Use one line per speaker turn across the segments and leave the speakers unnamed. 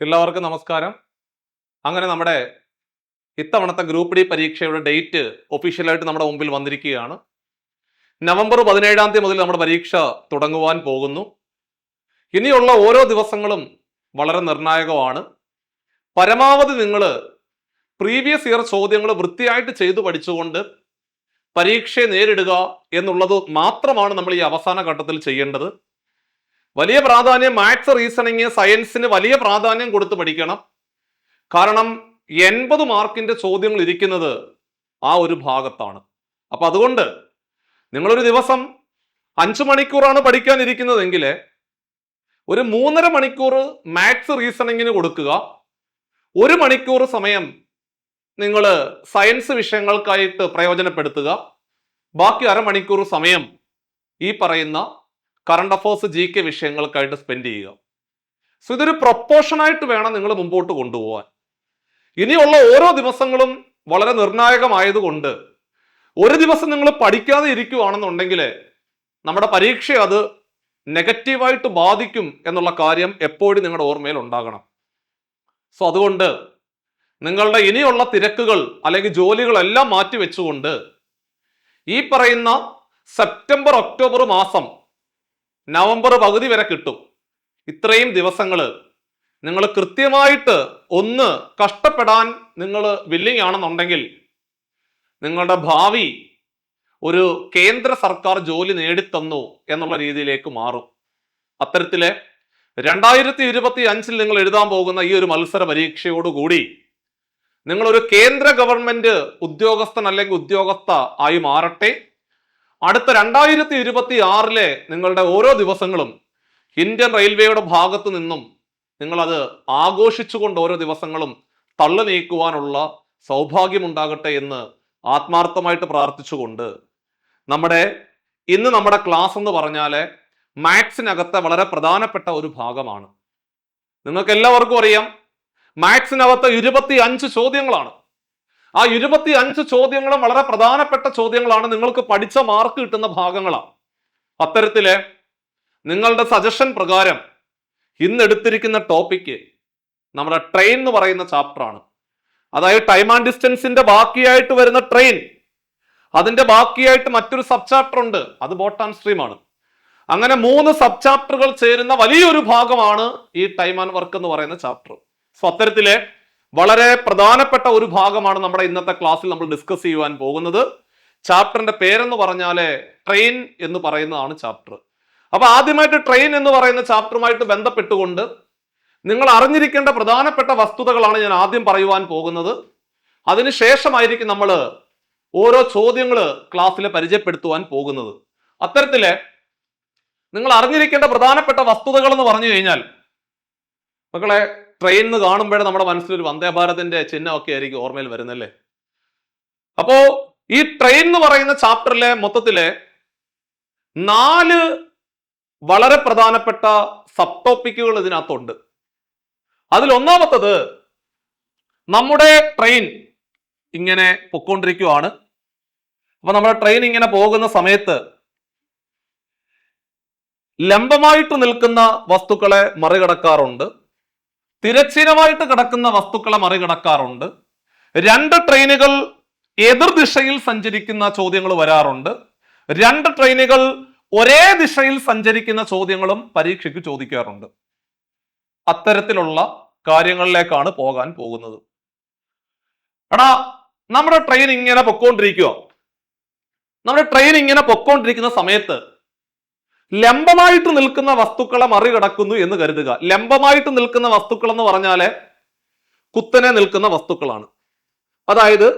എല്ലാവർക്കും നമസ്കാരം. അങ്ങനെ നമ്മുടെ ഇത്തവണത്തെ ഗ്രൂപ്പ് ഡി പരീക്ഷയുടെ ഡേറ്റ് ഒഫീഷ്യലായിട്ട് നമ്മുടെ മുമ്പിൽ വന്നിരിക്കുകയാണ്. നവംബർ 17 തീയതി മുതൽ നമ്മുടെ പരീക്ഷ തുടങ്ങുവാൻ പോകുന്നു. ഇനിയുള്ള ഓരോ ദിവസങ്ങളും വളരെ നിർണായകമാണ്. പരമാവധി നിങ്ങൾ പ്രീവിയസ് ഇയർ ചോദ്യങ്ങൾ വൃത്തിയായിട്ട് ചെയ്തു പഠിച്ചുകൊണ്ട് പരീക്ഷയെ നേരിടുക എന്നുള്ളത് മാത്രമാണ് നമ്മൾ ഈ അവസാന ഘട്ടത്തിൽ ചെയ്യേണ്ടത്. വലിയ പ്രാധാന്യം മാത്സ്, റീസണിങ്, സയൻസിന് വലിയ പ്രാധാന്യം കൊടുത്ത് പഠിക്കണം. കാരണം 80 മാർക്കിന്റെ ചോദ്യങ്ങൾ ഇരിക്കുന്നത് ആ ഒരു ഭാഗത്താണ്. അപ്പൊ അതുകൊണ്ട് നിങ്ങളൊരു ദിവസം 5 മണിക്കൂറാണ് പഠിക്കാൻ ഇരിക്കുന്നതെങ്കിൽ ഒരു 3.5 മണിക്കൂർ മാത്സ്, റീസണിങ്ങിന് കൊടുക്കുക. 1 മണിക്കൂർ സമയം നിങ്ങൾ സയൻസ് വിഷയങ്ങൾക്കായിട്ട് പ്രയോജനപ്പെടുത്തുക. ബാക്കി അരമണിക്കൂർ സമയം ഈ പറയുന്ന കറണ്ട് അഫേഴ്സ്, GK വിഷയങ്ങൾക്കായിട്ട് സ്പെൻഡ് ചെയ്യുക. സോ ഇതൊരു പ്രൊപ്പോർഷനായിട്ട് വേണം നിങ്ങൾ മുമ്പോട്ട് കൊണ്ടുപോകാൻ. ഇനിയുള്ള ഓരോ ദിവസങ്ങളും വളരെ നിർണായകമായതുകൊണ്ട് ഒരു ദിവസം നിങ്ങൾ പഠിക്കാതെ ഇരിക്കുകയാണെന്നുണ്ടെങ്കിൽ നമ്മുടെ പരീക്ഷ അത് നെഗറ്റീവായിട്ട് ബാധിക്കും എന്നുള്ള കാര്യം എപ്പോഴും നിങ്ങളുടെ ഓർമ്മയിൽ ഉണ്ടാകണം. സോ അതുകൊണ്ട് നിങ്ങളുടെ ഇനിയുള്ള തിരക്കുകൾ അല്ലെങ്കിൽ ജോലികളെല്ലാം മാറ്റിവെച്ചുകൊണ്ട് ഈ പറയുന്ന സെപ്റ്റംബർ, ഒക്ടോബർ മാസം, നവംബർ പകുതി വരെ കിട്ടും. ഇത്രയും ദിവസങ്ങൾ നിങ്ങൾ കൃത്യമായിട്ട് ഒന്ന് കഷ്ടപ്പെടാൻ നിങ്ങൾ വില്ലിങ് ആണെന്നുണ്ടെങ്കിൽ നിങ്ങളുടെ ഭാവി ഒരു കേന്ദ്ര സർക്കാർ ജോലി നേടിത്തന്നു എന്നുള്ള രീതിയിലേക്ക് മാറും. അത്തരത്തിലെ 2025 നിങ്ങൾ എഴുതാൻ പോകുന്ന ഈ ഒരു മത്സര പരീക്ഷയോടുകൂടി നിങ്ങളൊരു കേന്ദ്ര ഗവൺമെന്റ് ഉദ്യോഗസ്ഥൻ അല്ലെങ്കിൽ ഉദ്യോഗസ്ഥ ആയി മാറട്ടെ. അടുത്ത 2026 നിങ്ങളുടെ ഓരോ ദിവസങ്ങളും ഇന്ത്യൻ റെയിൽവേയുടെ ഭാഗത്തു നിന്നും നിങ്ങളത് ആഘോഷിച്ചുകൊണ്ട് ഓരോ ദിവസങ്ങളും തള്ളു നീക്കുവാനുള്ള സൗഭാഗ്യമുണ്ടാകട്ടെ എന്ന് ആത്മാർത്ഥമായിട്ട് പ്രാർത്ഥിച്ചുകൊണ്ട് നമ്മുടെ ക്ലാസ് എന്ന് പറഞ്ഞാൽ മാത്സിനകത്തെ വളരെ പ്രധാനപ്പെട്ട ഒരു ഭാഗമാണ്. നിങ്ങൾക്ക് എല്ലാവർക്കും അറിയാം, മാത്സിനകത്ത് 25 ചോദ്യങ്ങളാണ്. ആ 25 ചോദ്യങ്ങളും വളരെ പ്രധാനപ്പെട്ട ചോദ്യങ്ങളാണ്. നിങ്ങൾക്ക് പഠിച്ച മാർക്ക് കിട്ടുന്ന ഭാഗങ്ങളാണ്. അത്തരത്തില് നിങ്ങളുടെ സജഷൻ പ്രകാരം ഇന്ന് എടുത്തിരിക്കുന്ന ടോപ്പിക്ക് നമ്മുടെ ട്രെയിൻ എന്ന് പറയുന്ന ചാപ്റ്റർ ആണ്. അതായത് ടൈം ആൻഡ് ഡിസ്റ്റൻസിന്റെ ബാക്കിയായിട്ട് വരുന്ന ട്രെയിൻ, അതിന്റെ ബാക്കിയായിട്ട് മറ്റൊരു സബ് ചാപ്റ്റർ ഉണ്ട്, അത് ബോട്ട് ആൻഡ് സ്ട്രീം ആണ്. അങ്ങനെ 3 സബ് ചാപ്റ്ററുകൾ ചേരുന്ന വലിയൊരു ഭാഗമാണ് ഈ ടൈം ആൻഡ് വർക്ക് എന്ന് പറയുന്ന ചാപ്റ്റർ. സോ അത്തരത്തിലെ വളരെ പ്രധാനപ്പെട്ട ഒരു ഭാഗമാണ് നമ്മുടെ ഇന്നത്തെ ക്ലാസ്സിൽ നമ്മൾ ഡിസ്കസ് ചെയ്യുവാൻ പോകുന്നത്. ചാപ്റ്ററിന്റെ പേരെന്ന് പറഞ്ഞാൽ ട്രെയിൻ എന്ന് പറയുന്നതാണ് ചാപ്റ്റർ. അപ്പൊ ആദ്യമായിട്ട് ട്രെയിൻ എന്ന് പറയുന്ന ചാപ്റ്ററുമായിട്ട് ബന്ധപ്പെട്ടുകൊണ്ട് നിങ്ങൾ അറിഞ്ഞിരിക്കേണ്ട പ്രധാനപ്പെട്ട വസ്തുതകളാണ് ഞാൻ ആദ്യം പറയുവാൻ പോകുന്നത്. അതിനുശേഷമായിരിക്കും നമ്മൾ ഓരോ ചോദ്യങ്ങൾ ക്ലാസ്സിൽ പരിചയപ്പെടുത്തുവാൻ പോകുന്നത്. അത്തരത്തില് നിങ്ങൾ അറിഞ്ഞിരിക്കേണ്ട പ്രധാനപ്പെട്ട വസ്തുതകൾ എന്ന് പറഞ്ഞു കഴിഞ്ഞാൽ, മക്കളെ, ട്രെയിൻ എന്ന് കാണുമ്പോഴേ നമ്മുടെ മനസ്സിലൊരു വന്ദേ ഭാരതിന്റെ ചിഹ്നമൊക്കെ ആയിരിക്കും ഓർമ്മയിൽ വരുന്നല്ലേ. അപ്പോ ഈ ട്രെയിൻ എന്ന് പറയുന്ന ചാപ്റ്ററിലെ മൊത്തത്തിലെ 4 വളരെ പ്രധാനപ്പെട്ട സബ് ടോപ്പിക്കുകൾ ഇതിനകത്തുണ്ട്. അതിൽ ഒന്നാമത്തത്, നമ്മുടെ ട്രെയിൻ ഇങ്ങനെ പൊക്കോണ്ടിരിക്കുവാണ്. അപ്പൊ നമ്മുടെ ട്രെയിൻ ഇങ്ങനെ പോകുന്ന സമയത്ത് ലംബമായിട്ട് നിൽക്കുന്ന വസ്തുക്കളെ മറികടക്കാറുണ്ട്, തിരശ്ചീനമായിട്ട് കിടക്കുന്ന വസ്തുക്കളെ മറികടക്കാറുണ്ട്. 2 ട്രെയിനുകൾ എതിർദിശയിൽ സഞ്ചരിക്കുന്ന ചോദ്യങ്ങൾ വരാറുണ്ട്. 2 ട്രെയിനുകൾ ഒരേ ദിശയിൽ സഞ്ചരിക്കുന്ന ചോദ്യങ്ങളും പരീക്ഷയ്ക്ക് ചോദിക്കാറുണ്ട്. അത്തരത്തിലുള്ള കാര്യങ്ങളിലേക്കാണ് പോകാൻ പോകുന്നത്. നമ്മുടെ ട്രെയിൻ ഇങ്ങനെ പൊക്കോണ്ടിരിക്കുക. നമ്മുടെ ട്രെയിൻ ഇങ്ങനെ പൊക്കോണ്ടിരിക്കുന്ന സമയത്ത് ലംബമായിട്ട് നിൽക്കുന്ന വസ്തുക്കളെ മറികടക്കുന്നു എന്ന് കരുതുക. ലംബമായിട്ട് നിൽക്കുന്ന വസ്തുക്കൾ എന്ന് പറഞ്ഞാല് കുത്തനെ നിൽക്കുന്ന വസ്തുക്കളാണ്. അതായത്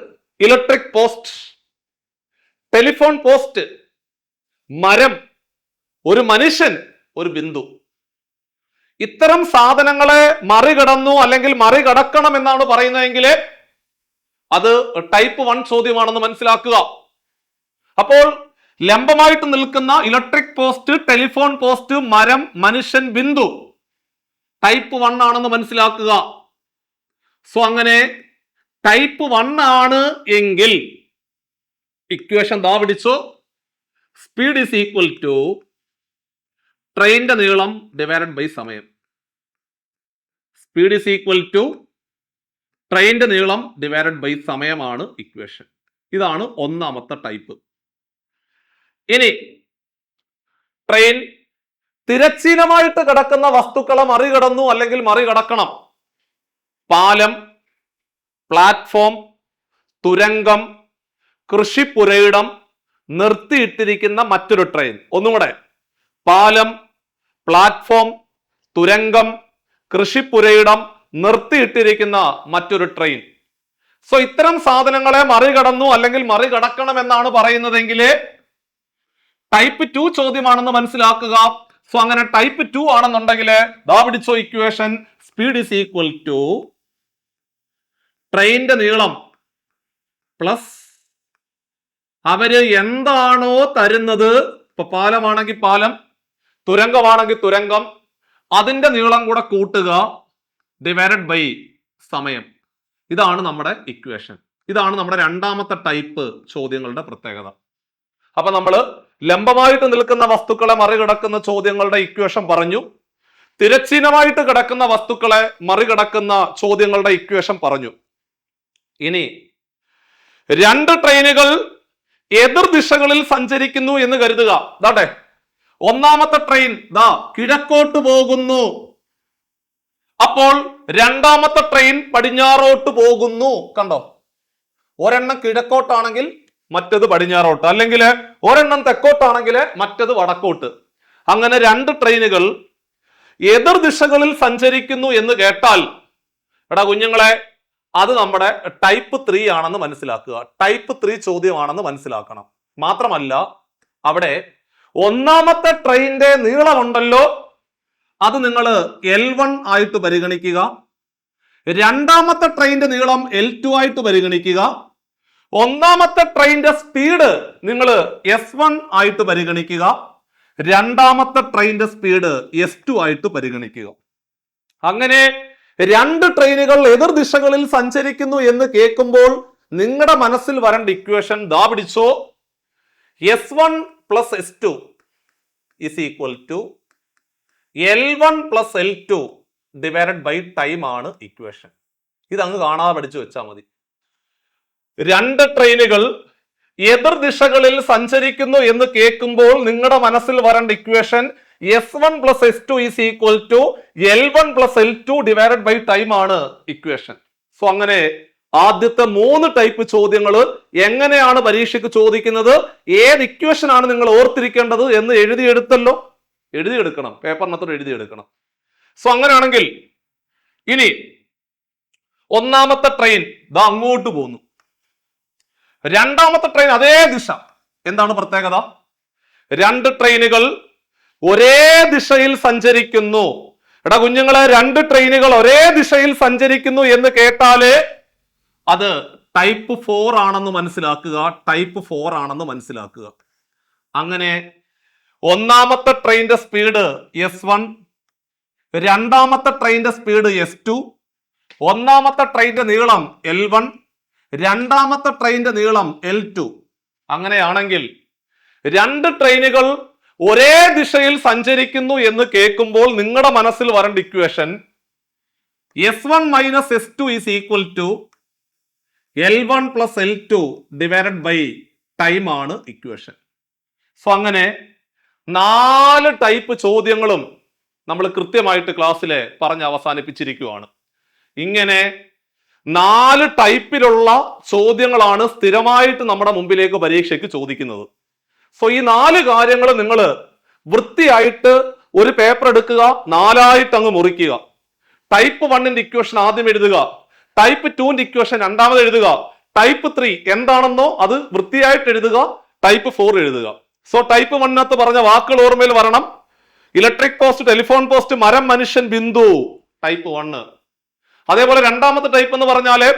ഇലക്ട്രിക് പോസ്റ്റ്, ടെലിഫോൺ പോസ്റ്റ്, മരം, ഒരു മനുഷ്യൻ, ഒരു ബിന്ദു. ഇത്തരം സാധനങ്ങളെ മറികടന്നു അല്ലെങ്കിൽ മറികടക്കണം എന്നാണ് പറയുന്നതെങ്കിൽ അത് ടൈപ്പ് 1 ചോദ്യമാണെന്ന് മനസ്സിലാക്കുക. അപ്പോൾ ലംബമായിട്ട് നിൽക്കുന്ന ഇലക്ട്രിക് പോസ്റ്റ്, ടെലിഫോൺ പോസ്റ്റ്, മരം, മനുഷ്യൻ, ബിന്ദു ടൈപ്പ് 1 ആണെന്ന് മനസ്സിലാക്കുക. സോ അങ്ങനെ ടൈപ്പ് 1 ആണ് എങ്കിൽ ഇക്വേഷൻ ദാ പിടിച്ചോ. സ്പീഡ് ഈസ് ഈക്വൽ ടു ട്രെയിനിന്റെ നീളം ഡിവൈഡഡ് ബൈ സമയം. സ്പീഡ് ഈസ് ഈക്വൽ ടു ട്രെയിനിന്റെ നീളം ഡിവൈഡഡ് ബൈ സമയമാണ് ഇക്വേഷൻ. ഇതാണ് ഒന്നാമത്തെ ടൈപ്പ്. ഇനി ട്രെയിൻ തിരശ്ചീനമായിട്ട് കിടക്കുന്ന വസ്തുക്കളെ മറികടന്നു അല്ലെങ്കിൽ മറികടക്കണം. പാലം, പ്ലാറ്റ്ഫോം, തുരങ്കം, കൃഷിപ്പുരയിടം, നിർത്തിയിട്ടിരിക്കുന്ന മറ്റൊരു ട്രെയിൻ. ഒന്നുകൂടെ, പാലം, പ്ലാറ്റ്ഫോം, തുരങ്കം, കൃഷിപ്പുരയിടം, നിർത്തിയിട്ടിരിക്കുന്ന മറ്റൊരു ട്രെയിൻ. സോ ഇത്തരം സാധനങ്ങളെ മറികടന്നു അല്ലെങ്കിൽ മറികടക്കണം എന്നാണ് പറയുന്നതെങ്കിൽ ടൈപ്പ് 2 ചോദ്യമാണെന്ന് മനസ്സിലാക്കുക. സോ അങ്ങനെ ടൈപ്പ് 2 ആണെന്നുണ്ടെങ്കിൽ ദാ പിടിച്ചോ equation. Speed is equal to ട്രെയിനിന്റെ നീളം പ്ലസ് അവര് എന്താണോ തരുന്നത്, ഇപ്പൊ പാലമാണെങ്കിൽ പാലം, തുരങ്കമാണെങ്കിൽ തുരങ്കം, അതിന്റെ നീളം കൂടെ കൂട്ടുക ഡിവൈഡഡ് ബൈ സമയം. ഇതാണ് നമ്മുടെ ഇക്വേഷൻ. ഇതാണ് നമ്മുടെ രണ്ടാമത്തെ ടൈപ്പ് ചോദ്യങ്ങളുടെ പ്രത്യേകത. അപ്പൊ നമ്മൾ ലംബമായിട്ട് നിൽക്കുന്ന വസ്തുക്കളെ മറികടക്കുന്ന ചോദ്യങ്ങളുടെ ഇക്വേഷൻ പറഞ്ഞു. തിരശ്ചീനമായിട്ട് കിടക്കുന്ന വസ്തുക്കളെ മറികടക്കുന്ന ചോദ്യങ്ങളുടെ ഇക്വേഷൻ പറഞ്ഞു. ഇനി രണ്ട് ട്രെയിനുകൾ എതിർ ദിശകളിൽ സഞ്ചരിക്കുന്നു എന്ന് കരുതുക. ദാട്ടെ, ഒന്നാമത്തെ ട്രെയിൻ ദാ കിഴക്കോട്ട് പോകുന്നു. അപ്പോൾ രണ്ടാമത്തെ ട്രെയിൻ പടിഞ്ഞാറോട്ട് പോകുന്നു. കണ്ടോ, ഒരെണ്ണം കിഴക്കോട്ടാണെങ്കിൽ മറ്റത് പടിഞ്ഞാറോട്ട്, അല്ലെങ്കിൽ ഒരെണ്ണം തെക്കോട്ടാണെങ്കിൽ മറ്റത് വടക്കോട്ട്. അങ്ങനെ രണ്ട് ട്രെയിനുകൾ എതിർ ദിശകളിൽ സഞ്ചരിക്കുന്നു എന്ന് കേട്ടാൽ എടാ കുഞ്ഞുങ്ങളെ, അത് നമ്മുടെ ടൈപ്പ് 3 ആണെന്ന് മനസ്സിലാക്കുക. ടൈപ്പ് 3 ചോദ്യമാണെന്ന് മനസ്സിലാക്കണം. മാത്രമല്ല, അവിടെ ഒന്നാമത്തെ ട്രെയിനിന്റെ നീളമുണ്ടല്ലോ, അത് നിങ്ങൾ L1 ആയിട്ട് പരിഗണിക്കുക. രണ്ടാമത്തെ ട്രെയിനിന്റെ നീളം L2 ആയിട്ട് പരിഗണിക്കുക. ഒന്നാമത്തെ ട്രെയിനിന്റെ സ്പീഡ് നിങ്ങൾ S1 ആയിട്ട് പരിഗണിക്കുക. രണ്ടാമത്തെ ട്രെയിനിന്റെ സ്പീഡ് S2 ആയിട്ട് പരിഗണിക്കുക. അങ്ങനെ രണ്ട് ട്രെയിനുകൾ എതിർ ദിശകളിൽ സഞ്ചരിക്കുന്നു എന്ന് കേൾക്കുമ്പോൾ നിങ്ങളുടെ മനസ്സിൽ വരേണ്ട ഇക്വേഷൻ ദാ പിടിച്ചോ. S1 plus S2 is equal to L1 plus L2 divided by time ആണ് ഇക്വേഷൻ. ഇതങ്ങ് കാണാതെ പഠിച്ചു വെച്ചാൽ മതി. രണ്ട് ട്രെയിനുകൾ എതിർ ദിശകളിൽ സഞ്ചരിക്കുന്നു എന്ന് കേൾക്കുമ്പോൾ നിങ്ങളുടെ മനസ്സിൽ വരേണ്ട equation S1 plus S2 is equal to L1 plus L2 divided by time ആണ് ഇക്വേഷൻ. സോ അങ്ങനെ ആദ്യത്തെ 3 ടൈപ്പ് ചോദ്യങ്ങൾ എങ്ങനെയാണ് പരീക്ഷയ്ക്ക് ചോദിക്കുന്നത്, ഏത് ഇക്വേഷൻ ആണ് നിങ്ങൾ ഓർത്തിരിക്കേണ്ടത് എന്ന് എഴുതിയെടുത്തല്ലോ. എഴുതിയെടുക്കണം, പേപ്പറിനകത്തോട് എഴുതിയെടുക്കണം. സോ അങ്ങനെയാണെങ്കിൽ ഇനി ഒന്നാമത്തെ ട്രെയിൻ ദാ അങ്ങോട്ട് പോകുന്നു, രണ്ടാമത്തെ ട്രെയിൻ അതേ ദിശ. എന്താണ് പ്രത്യേകത? രണ്ട് ട്രെയിനുകൾ ഒരേ ദിശയിൽ സഞ്ചരിക്കുന്നു. എടാ കുഞ്ഞുങ്ങളെ, രണ്ട് ട്രെയിനുകൾ ഒരേ ദിശയിൽ സഞ്ചരിക്കുന്നു എന്ന് കേട്ടാല് അത് ടൈപ്പ് 4 ആണെന്ന് മനസ്സിലാക്കുക. ടൈപ്പ് 4 ആണെന്ന് മനസ്സിലാക്കുക. അങ്ങനെ ഒന്നാമത്തെ ട്രെയിനിന്റെ സ്പീഡ് S1, രണ്ടാമത്തെ ട്രെയിനിന്റെ സ്പീഡ് S2, ഒന്നാമത്തെ ട്രെയിനിന്റെ നീളം L1, രണ്ടാമത്തെ ട്രെയിനിന്റെ നീളം L2. അങ്ങനെയാണെങ്കിൽ രണ്ട് ട്രെയിനുകൾ ഒരേ ദിശയിൽ സഞ്ചരിക്കുന്നു എന്ന് കേൾക്കുമ്പോൾ നിങ്ങളുടെ മനസ്സിൽ വരേണ്ട equation S1 minus S2 is equal to L1 plus L2 divided by time ആണ് ഇക്വേഷൻ. സോ അങ്ങനെ 4 ടൈപ്പ് ചോദ്യങ്ങളും നമ്മൾ കൃത്യമായിട്ട് ക്ലാസ്സിൽ പറഞ്ഞ് അവസാനിപ്പിച്ചിരിക്കുകയാണ്. ഇങ്ങനെ 4 ടൈപ്പിലുള്ള ചോദ്യങ്ങളാണ് സ്ഥിരമായിട്ട് നമ്മുടെ മുമ്പിലേക്ക് പരീക്ഷയ്ക്ക് ചോദിക്കുന്നത്. സോ ഈ 4 കാര്യങ്ങൾ നിങ്ങൾ വൃത്തിയായിട്ട് ഒരു പേപ്പർ എടുക്കുക, 4 ആയിട്ട് അങ്ങ് മുറിക്കുക. ടൈപ്പ് 1ന്റെ ഇക്വേഷൻ ആദ്യം എഴുതുക, ടൈപ്പ് 2ന്റെ ഇക്വേഷൻ രണ്ടാമത് എഴുതുക, ടൈപ്പ് 3 എന്താണെന്നോ അത് വൃത്തിയായിട്ട് എഴുതുക, ടൈപ്പ് 4 എഴുതുക. സോ ടൈപ്പ് 1നകത്ത് പറഞ്ഞ വാക്കുകൾ ഓർമ്മയിൽ വരണം. ഇലക്ട്രിക് പോസ്റ്റ്, ടെലിഫോൺ പോസ്റ്റ്, മരം, മനുഷ്യൻ, ബിന്ദു, ടൈപ്പ് 1. അതേപോലെ രണ്ടാമത്തെ ടൈപ്പ് എന്ന് പറഞ്ഞാല്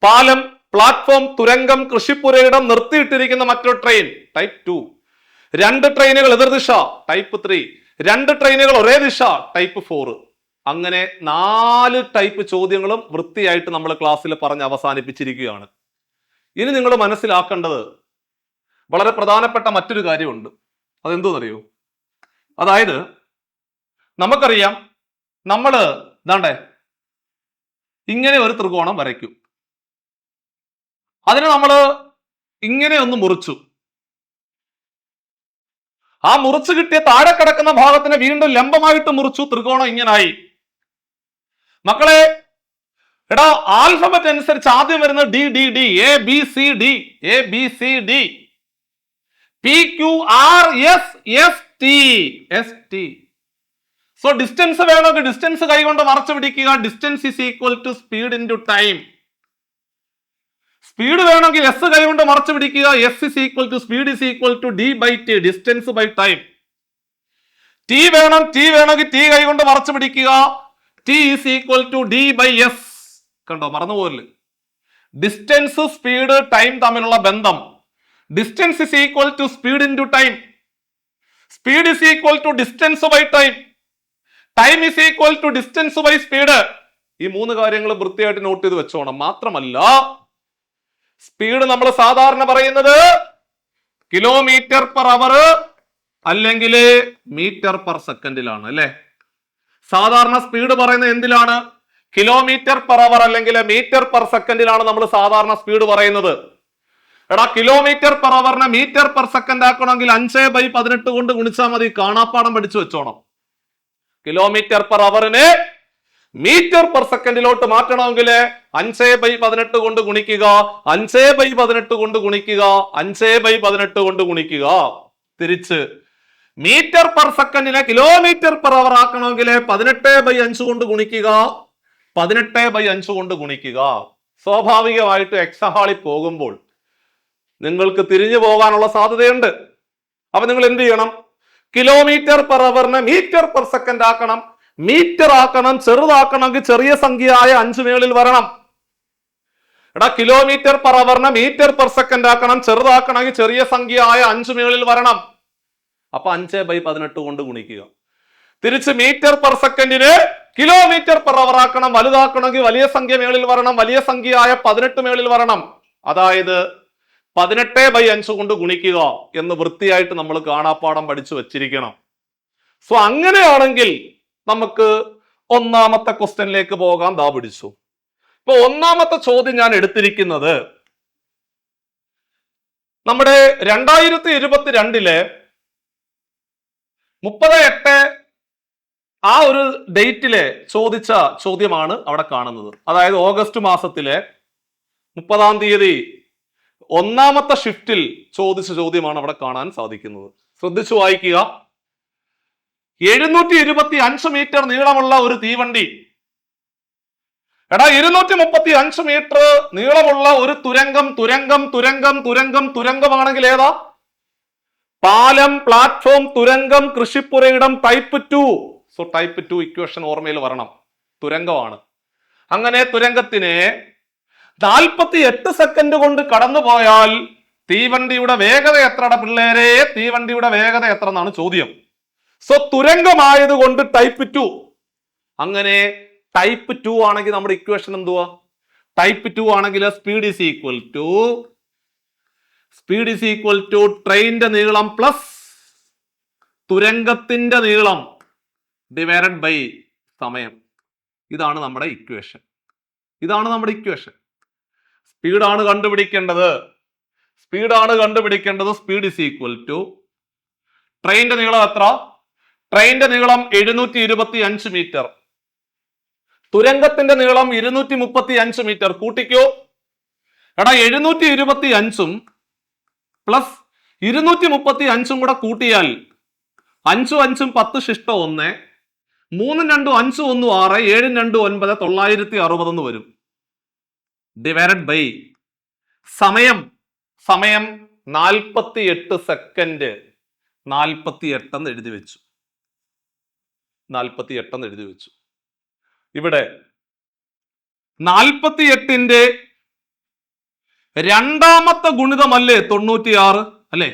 പാലം, പ്ലാറ്റ്ഫോം, തുരങ്കം, കൃഷിപ്പുരയിടം, നിർത്തിയിട്ടിരിക്കുന്ന മറ്റൊരു ട്രെയിൻ, ടൈപ്പ് 2. രണ്ട് ട്രെയിനുകൾ എതിർദിശ, ടൈപ്പ് 3. രണ്ട് ട്രെയിനുകൾ ഒരേ ദിശ, ടൈപ്പ് 4. അങ്ങനെ 4 ടൈപ്പ് ചോദ്യങ്ങളും വൃത്തിയായിട്ട് നമ്മൾ ക്ലാസ്സിൽ പറഞ്ഞ് അവസാനിപ്പിച്ചിരിക്കുകയാണ്. ഇനി നിങ്ങൾ മനസ്സിലാക്കേണ്ടത് വളരെ പ്രധാനപ്പെട്ട മറ്റൊരു കാര്യമുണ്ട്. അതെന്തോന്നറിയോ? അതായത് നമുക്കറിയാം, നമ്മൾ ഇതാണ്ടേ ഇങ്ങനെ ഒരു ത്രികോണം വരയ്ക്കും. അതിന് നമ്മൾ ഇങ്ങനെ ഒന്ന് മുറിച്ചു. ആ മുറിച്ചു കിട്ടിയ താഴെ കിടക്കുന്ന ഭാഗത്തിനെ വീണ്ടും ലംബമായിട്ട് മുറിച്ചു. ത്രികോണം ഇങ്ങനായി. മക്കളെ എടാ ആൽഫബറ്റ് അനുസരിച്ച് ആദ്യം വരുന്നത് D D D A B C D A B C D P Q R S S T S T. So distance വേണമെങ്കിൽ ഡിസ്റ്റൻസ് കൈകൊണ്ട് മറച്ചു പിടിക്കുക. Distance is equal to speed into time. Speed വേണമെങ്കിൽ S കൈകൊണ്ട് മറച്ചു പിടിക്കുക. S is equal to speed is equal to D by T, distance by time. T വേണമെങ്കിൽ T കൈകൊണ്ട് മറച്ചു പിടിക്കുക. T is equal to D by S. കണ്ടോ, മറന്നുപോകല്ലേ? ഡിസ്റ്റൻസ് സ്പീഡ് ടൈം തമ്മിലുള്ള ബന്ധം. Distance is equal to speed into time. Speed is equal to distance by time. Time is equal to distance by speed. ഈ മൂന്ന് കാര്യങ്ങൾ വൃത്തിയായിട്ട് not ചെയ്ത് വെച്ചോണം. മാത്രമല്ല സ്പീഡ് നമ്മൾ സാധാരണ പറയുന്നത് കിലോമീറ്റർ പെർ അവർ അല്ലെങ്കിൽ മീറ്റർ പെർ സെക്കൻഡിലാണ് അല്ലെ? സാധാരണ സ്പീഡ് പറയുന്നത് എന്തിലാണ്? കിലോമീറ്റർ പെർ അവർ അല്ലെങ്കിൽ മീറ്റർ പെർ സെക്കൻഡിലാണ് നമ്മൾ സാധാരണ സ്പീഡ് പറയുന്നത്. എടാ കിലോമീറ്റർ പെർ അവറിനെ മീറ്റർ പെർ സെക്കൻഡ് ആക്കണമെങ്കിൽ 5/18 കൊണ്ട് ഗുണിച്ചാൽ മതി. കാണാപ്പാടം പഠിച്ചു വെച്ചോണം. കിലോമീറ്റർ പെർ അവറിനെ മീറ്റർ പെർ സെക്കൻഡിലോട്ട് മാറ്റണമെങ്കിൽ 5/18 കൊണ്ട് ഗുണിക്കുക. 5/18 കൊണ്ട് ഗുണിക്കുക. 5/18 കൊണ്ട് ഗുണിക്കുക. തിരിച്ച് മീറ്റർ പെർ സെക്കൻഡിനെ കിലോമീറ്റർ പെർ അവർ ആക്കണമെങ്കിൽ 18/5 കൊണ്ട് ഗുണിക്കുക. 18/5 കൊണ്ട് ഗുണിക്കുക. സ്വാഭാവികമായിട്ട് എക്സഹാളിൽ പോകുമ്പോൾ നിങ്ങൾക്ക് തിരിഞ്ഞു പോകാനുള്ള സാധ്യതയുണ്ട്. അപ്പൊ നിങ്ങൾ എന്ത് ചെയ്യണം? കിലോമീറ്റർ പെർ അവറിനെ മീറ്റർ പെർ സെക്കൻഡ് ആക്കണം. മീറ്റർ ആക്കണം, ചെറുതാക്കണമെങ്കിൽ ചെറിയ സംഖ്യയായ 5 മേളിൽ വരണം. എടാ കിലോമീറ്റർ പെർ അവറിനെ മീറ്റർ പെർ സെക്കൻഡ് ആക്കണം, ചെറുതാക്കണമെങ്കിൽ ചെറിയ സംഖ്യയായ 5 മേളിൽ വരണം. അപ്പൊ 5/18 കൊണ്ട് ഗുണിക്കുക. തിരിച്ച് മീറ്റർ പെർ സെക്കൻഡിന് കിലോമീറ്റർ പെർ അവർ ആക്കണം, വലുതാക്കണമെങ്കിൽ വലിയ സംഖ്യ മേളിൽ വരണം. വലിയ സംഖ്യയായ 18 മേളിൽ വരണം. അതായത് 18/5 കൊണ്ട് ഗുണിക്കുക എന്ന് വൃത്തിയായിട്ട് നമ്മൾ കാണാപ്പാടം പഠിച്ചു വെച്ചിരിക്കണം. സോ അങ്ങനെയാണെങ്കിൽ നമുക്ക് ഒന്നാമത്തെ ക്വസ്റ്റ്യനിലേക്ക് പോകാം. ദാ പിടിച്ചു. ഇപ്പൊ ഒന്നാമത്തെ ചോദ്യം ഞാൻ എടുത്തിരിക്കുന്നത് നമ്മുടെ 2022 30/8 ആ ഒരു ഡേറ്റിലെ ചോദിച്ച ചോദ്യമാണ് അവിടെ കാണുന്നത്. അതായത് ഓഗസ്റ്റ് മാസത്തിലെ 30-ാം തീയതി ഒന്നാമത്തെ ഷിഫ്റ്റിൽ ചോദിച്ച ചോദ്യമാണ് അവിടെ കാണാൻ സാധിക്കുന്നത്. ശ്രദ്ധിച്ചു വായിക്കുക. 725 മീറ്റർ നീളമുള്ള ഒരു തീവണ്ടി. എടാ 235 മീറ്റർ നീളമുള്ള ഒരു തുരങ്കമാണെങ്കിൽ ഏതാ? പാലം, പ്ലാറ്റ്ഫോം, തുരങ്കം, കൃഷിപ്പുരയിടം, ടൈപ്പ് 2. സോ ടൈപ്പ് 2 ഇക്വേഷൻ ഓർമ്മയിൽ വരണം. തുരങ്കമാണ്. അങ്ങനെ തുരങ്കത്തിനെ 48 സെക്കൻഡ് കൊണ്ട് കടന്നു പോയാൽ തീവണ്ടിയുടെ വേഗത എത്രയുടെ പിള്ളേരെ? തീവണ്ടിയുടെ വേഗത എത്ര എന്നാണ് ചോദ്യം. സോ തുരങ്കമായതുകൊണ്ട് ടൈപ്പ് 2. അങ്ങനെ ടൈപ്പ് 2 ആണെങ്കിൽ നമ്മുടെ ഇക്വേഷൻ എന്തുവാ? ടൈപ്പ് 2 ആണെങ്കിൽ സ്പീഡ് ഈസ് ഈക്വൽ ടു ട്രെയിനിന്റെ നീളം പ്ലസ് തുരങ്കത്തിന്റെ നീളം ഡിവൈഡഡ് ബൈ സമയം. ഇതാണ് നമ്മുടെ ഇക്വേഷൻ. സ്പീഡാണ് കണ്ടുപിടിക്കേണ്ടത്. സ്പീഡ് ഈസ് ഈക്വൽ ടു ട്രെയിനിന്റെ നീളം എത്ര? ട്രെയിനിന്റെ നീളം 725 മീറ്റർ. തുരങ്കത്തിന്റെ നീളം 235 മീറ്റർ. കൂട്ടിക്കോ. എടാ 725 പ്ലസ് 235 കൂടെ കൂട്ടിയാൽ 5 5 10 ശിഷ്ടം 1, 3 2 5 1 6, 7 2 9 960 എന്ന് വരും. ഡിവൈഡഡ് ബൈ സമയം 48 സെക്കൻഡ്. 48 എന്ന് എഴുതി വെച്ചു. ഇവിടെ 48ന്റെ രണ്ടാമത്തെ ഗുണിതമല്ലേ 96 അല്ലേ?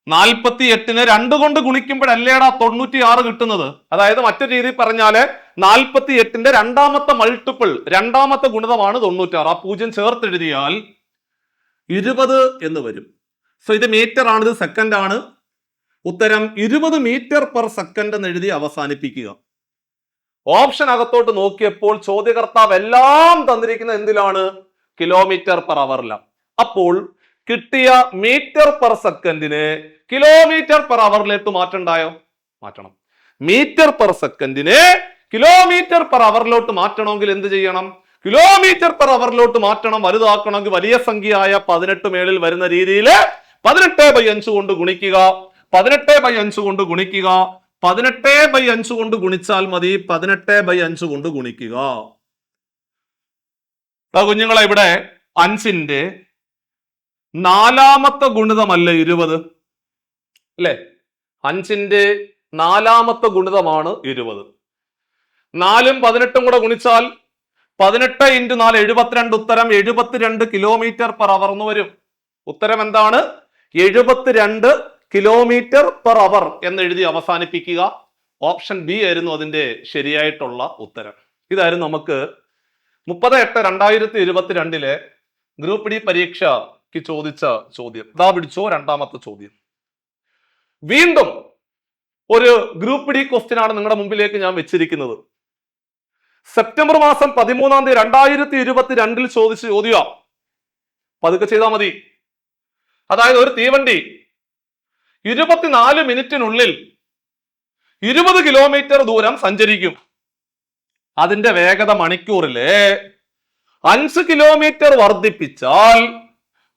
48നെ 2 കൊണ്ട് ഗുണിക്കുമ്പോഴല്ലേടാ 96 കിട്ടുന്നത്. അതായത് മറ്റൊരു രീതിയിൽ പറഞ്ഞാല് 48ന്റെ രണ്ടാമത്തെ മൾട്ടിപ്പിൾ, രണ്ടാമത്തെ ഗുണിതമാണ് 96. ആ 0 ചേർത്തെഴുതിയാൽ 20 എന്ന് വരും. സോ ഇത് മീറ്റർ ആണ്, ഇത് സെക്കൻഡ് ആണ്. ഉത്തരം 20 മീറ്റർ പെർ സെക്കൻഡ് എന്ന് എഴുതി അവസാനിപ്പിക്കുക. ഓപ്ഷൻ അകത്തോട്ട് നോക്കിയപ്പോൾ ചോദ്യകർത്താവ് എല്ലാം തന്നിരിക്കുന്ന എന്തിലാണ്? Kilometre per അവറിലാണ്. അപ്പോൾ കിട്ടിയ മീറ്റർ പെർ സെക്കൻഡിന് കിലോമീറ്റർ പെർ അവറിലേക്ക് മാറ്റണ്ടായോ? മാറ്റണം. മീറ്റർ പെർ സെക്കൻഡിന് കിലോമീറ്റർ പെർ അവറിലോട്ട് മാറ്റണമെങ്കിൽ എന്ത് ചെയ്യണം? കിലോമീറ്റർ പെർ അവറിലോട്ട് മാറ്റണം. വലുതാക്കണമെങ്കിൽ വലിയ സംഖ്യയായ 18 മേളിൽ വരുന്ന രീതിയിൽ 18/5 കൊണ്ട് ഗുണിക്കുക. 18/5 കൊണ്ട് ഗുണിക്കുക. 18/5 കൊണ്ട് ഗുണിച്ചാൽ മതി. 18/5 കൊണ്ട് ഗുണിക്കുക. കുഞ്ഞുങ്ങളെ, ഇവിടെ 5ന്റെ 4ാമത്തെ ഗുണിതമല്ല 20 അല്ലെ? 5ന്റെ 4ാമത്തെ ഗുണിതമാണ് 20. 4ഉം 18ഉം കൂടെ ഗുണിച്ചാൽ 18 × 4 72. ഉത്തരം 72 കിലോമീറ്റർ പെർ അവർ എന്ന് വരും. ഉത്തരം എന്താണ്? 72 കിലോമീറ്റർ പെർ അവർ എന്ന് എഴുതി അവസാനിപ്പിക്കുക. ഓപ്ഷൻ ബി ആയിരുന്നു അതിന്റെ ശരിയായിട്ടുള്ള ഉത്തരം. ഇതായിരുന്നു നമുക്ക് 30/8/2022 ഗ്രൂപ്പ് ഡി പരീക്ഷയ്ക്ക് ചോദിച്ച ചോദ്യം. ഇതാ പിടിച്ചോ, 2ാമത്തെ ചോദ്യം. വീണ്ടും ഒരു ഗ്രൂപ്പ് ഡി ക്വസ്റ്റ്യൻ ആണ് നിങ്ങളുടെ മുമ്പിലേക്ക് ഞാൻ വെച്ചിരിക്കുന്നത്. സെപ്റ്റംബർ മാസം 13 2022 ചോദിച്ച ചോദ്യം. പതുക്കെ ചെയ്താൽ മതി. അതായത് ഒരു തീവണ്ടി 24 മിനിറ്റിനുള്ളിൽ 20 കിലോമീറ്റർ ദൂരം സഞ്ചരിക്കും. അതിന്റെ വേഗത മണിക്കൂറിലെ 5 കിലോമീറ്റർ വർദ്ധിപ്പിച്ചാൽ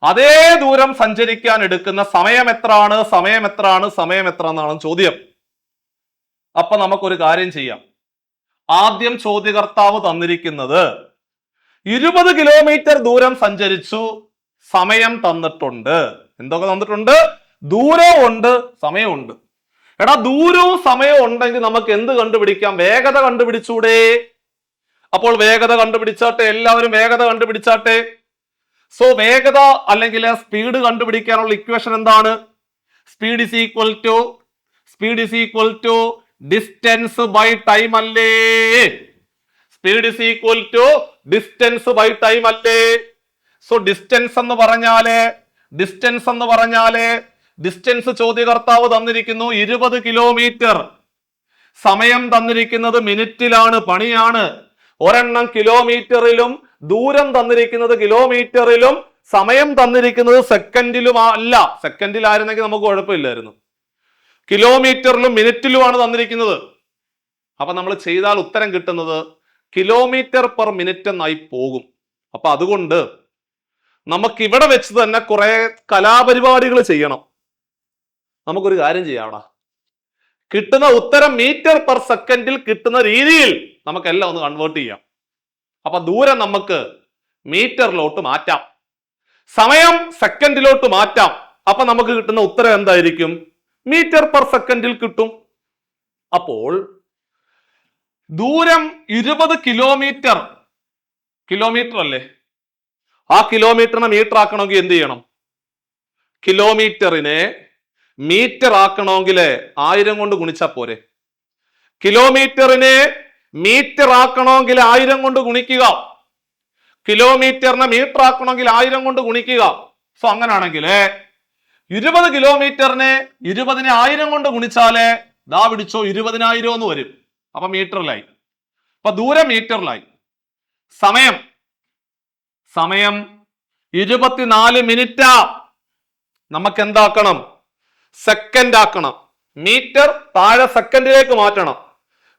അതേ ദൂരം സഞ്ചരിക്കാൻ എടുക്കുന്ന സമയം എത്രയാണ്? സമയം എത്രയാണ്? സമയം എത്ര എന്നാണ് ചോദ്യം. അപ്പൊ നമുക്കൊരു കാര്യം ചെയ്യാം. ആദ്യം ചോദ്യകർത്താവ് തന്നിരിക്കുന്നത് 20 കിലോമീറ്റർ ദൂരം സഞ്ചരിച്ചു, സമയം തന്നിട്ടുണ്ട്. എന്തൊക്കെ തന്നിട്ടുണ്ട്? ദൂരവും ഉണ്ട്, സമയമുണ്ട്. എടാ, ദൂരവും സമയവും ഉണ്ടെങ്കിൽ നമുക്ക് എന്ത് കണ്ടുപിടിക്കാം? വേഗത കണ്ടുപിടിച്ചൂടെ? അപ്പോൾ വേഗത കണ്ടുപിടിച്ചാട്ടെ, എല്ലാവരും വേഗത കണ്ടുപിടിച്ചാട്ടെ. സോ വേഗത അല്ലെങ്കിൽ സ്പീഡ് കണ്ടുപിടിക്കാനുള്ള ഇക്വേഷൻ എന്താണ്? Speed is equal to distance by time അല്ലേ? Speed is equal to distance by time അല്ലേ? സോ ഡിസ്റ്റൻസ് എന്ന് പറഞ്ഞാല് ഡിസ്റ്റൻസ് ചോദ്യകർത്താവ് തന്നിരിക്കുന്നു 20 കിലോമീറ്റർ. സമയം തന്നിരിക്കുന്നത് മിനിറ്റിലാണ്, പണിയാണ്. ഒരെണ്ണം കിലോമീറ്ററിലും ദൂരം തന്നിരിക്കുന്നത് കിലോമീറ്ററിലും സമയം തന്നിരിക്കുന്നത് സെക്കൻഡിലും അല്ല. സെക്കൻഡിലായിരുന്നെങ്കിൽ നമുക്ക് കുഴപ്പമില്ലായിരുന്നു. കിലോമീറ്ററിലും മിനിറ്റിലുമാണ് തന്നിരിക്കുന്നത്. അപ്പൊ നമ്മൾ ചെയ്താൽ ഉത്തരം കിട്ടുന്നത് കിലോമീറ്റർ പെർ മിനിറ്റ് എന്നായി പോകും. അപ്പൊ അതുകൊണ്ട് നമുക്ക് ഇവിടെ വെച്ച് തന്നെ കുറെ കലാപരിപാടികൾ ചെയ്യണം. നമുക്കൊരു കാര്യം ചെയ്യാം. അവിടെ കിട്ടുന്ന ഉത്തരം മീറ്റർ പെർ സെക്കൻഡിൽ കിട്ടുന്ന രീതിയിൽ നമുക്കെല്ലാം ഒന്ന് കൺവേർട്ട് ചെയ്യാം. അപ്പൊ ദൂരം നമുക്ക് മീറ്ററിലോട്ട് മാറ്റാം, സമയം സെക്കൻഡിലോട്ട് മാറ്റാം. അപ്പൊ നമുക്ക് കിട്ടുന്ന ഉത്തരം എന്തായിരിക്കും? മീറ്റർ പെർ സെക്കൻഡിൽ കിട്ടും. അപ്പോൾ ദൂരം 20 കിലോമീറ്റർ അല്ലേ? ആ കിലോമീറ്ററിനെ മീറ്റർ ആക്കണമെങ്കിൽ എന്ത് ചെയ്യണം? കിലോമീറ്ററിനെ മീറ്റർ ആക്കണമെങ്കിൽ 1000 കൊണ്ട് ഗുണിച്ചാൽ പോരെ? കിലോമീറ്ററിനെ മീറ്റർ ആക്കണമെങ്കിൽ 1000 കൊണ്ട് ഗുണിക്കുക. കിലോമീറ്ററിനെ മീറ്റർ ആക്കണമെങ്കിൽ 1000 കൊണ്ട് ഗുണിക്കുക. സോ അങ്ങനാണെങ്കിൽ 20 കിലോമീറ്ററിനെ 20നെ 1000 കൊണ്ട് ഗുണിച്ചാല് ദാ പിടിച്ചോ 20,000 എന്ന് വരും. അപ്പൊ മീറ്ററിലായി. അപ്പൊ ദൂരം മീറ്ററിലായി. സമയം 24 മിനിറ്റാ. നമുക്ക് എന്താക്കണം? സെക്കൻഡ് ആക്കണം. മീറ്റർ താഴെ സെക്കൻഡിലേക്ക് മാറ്റണം.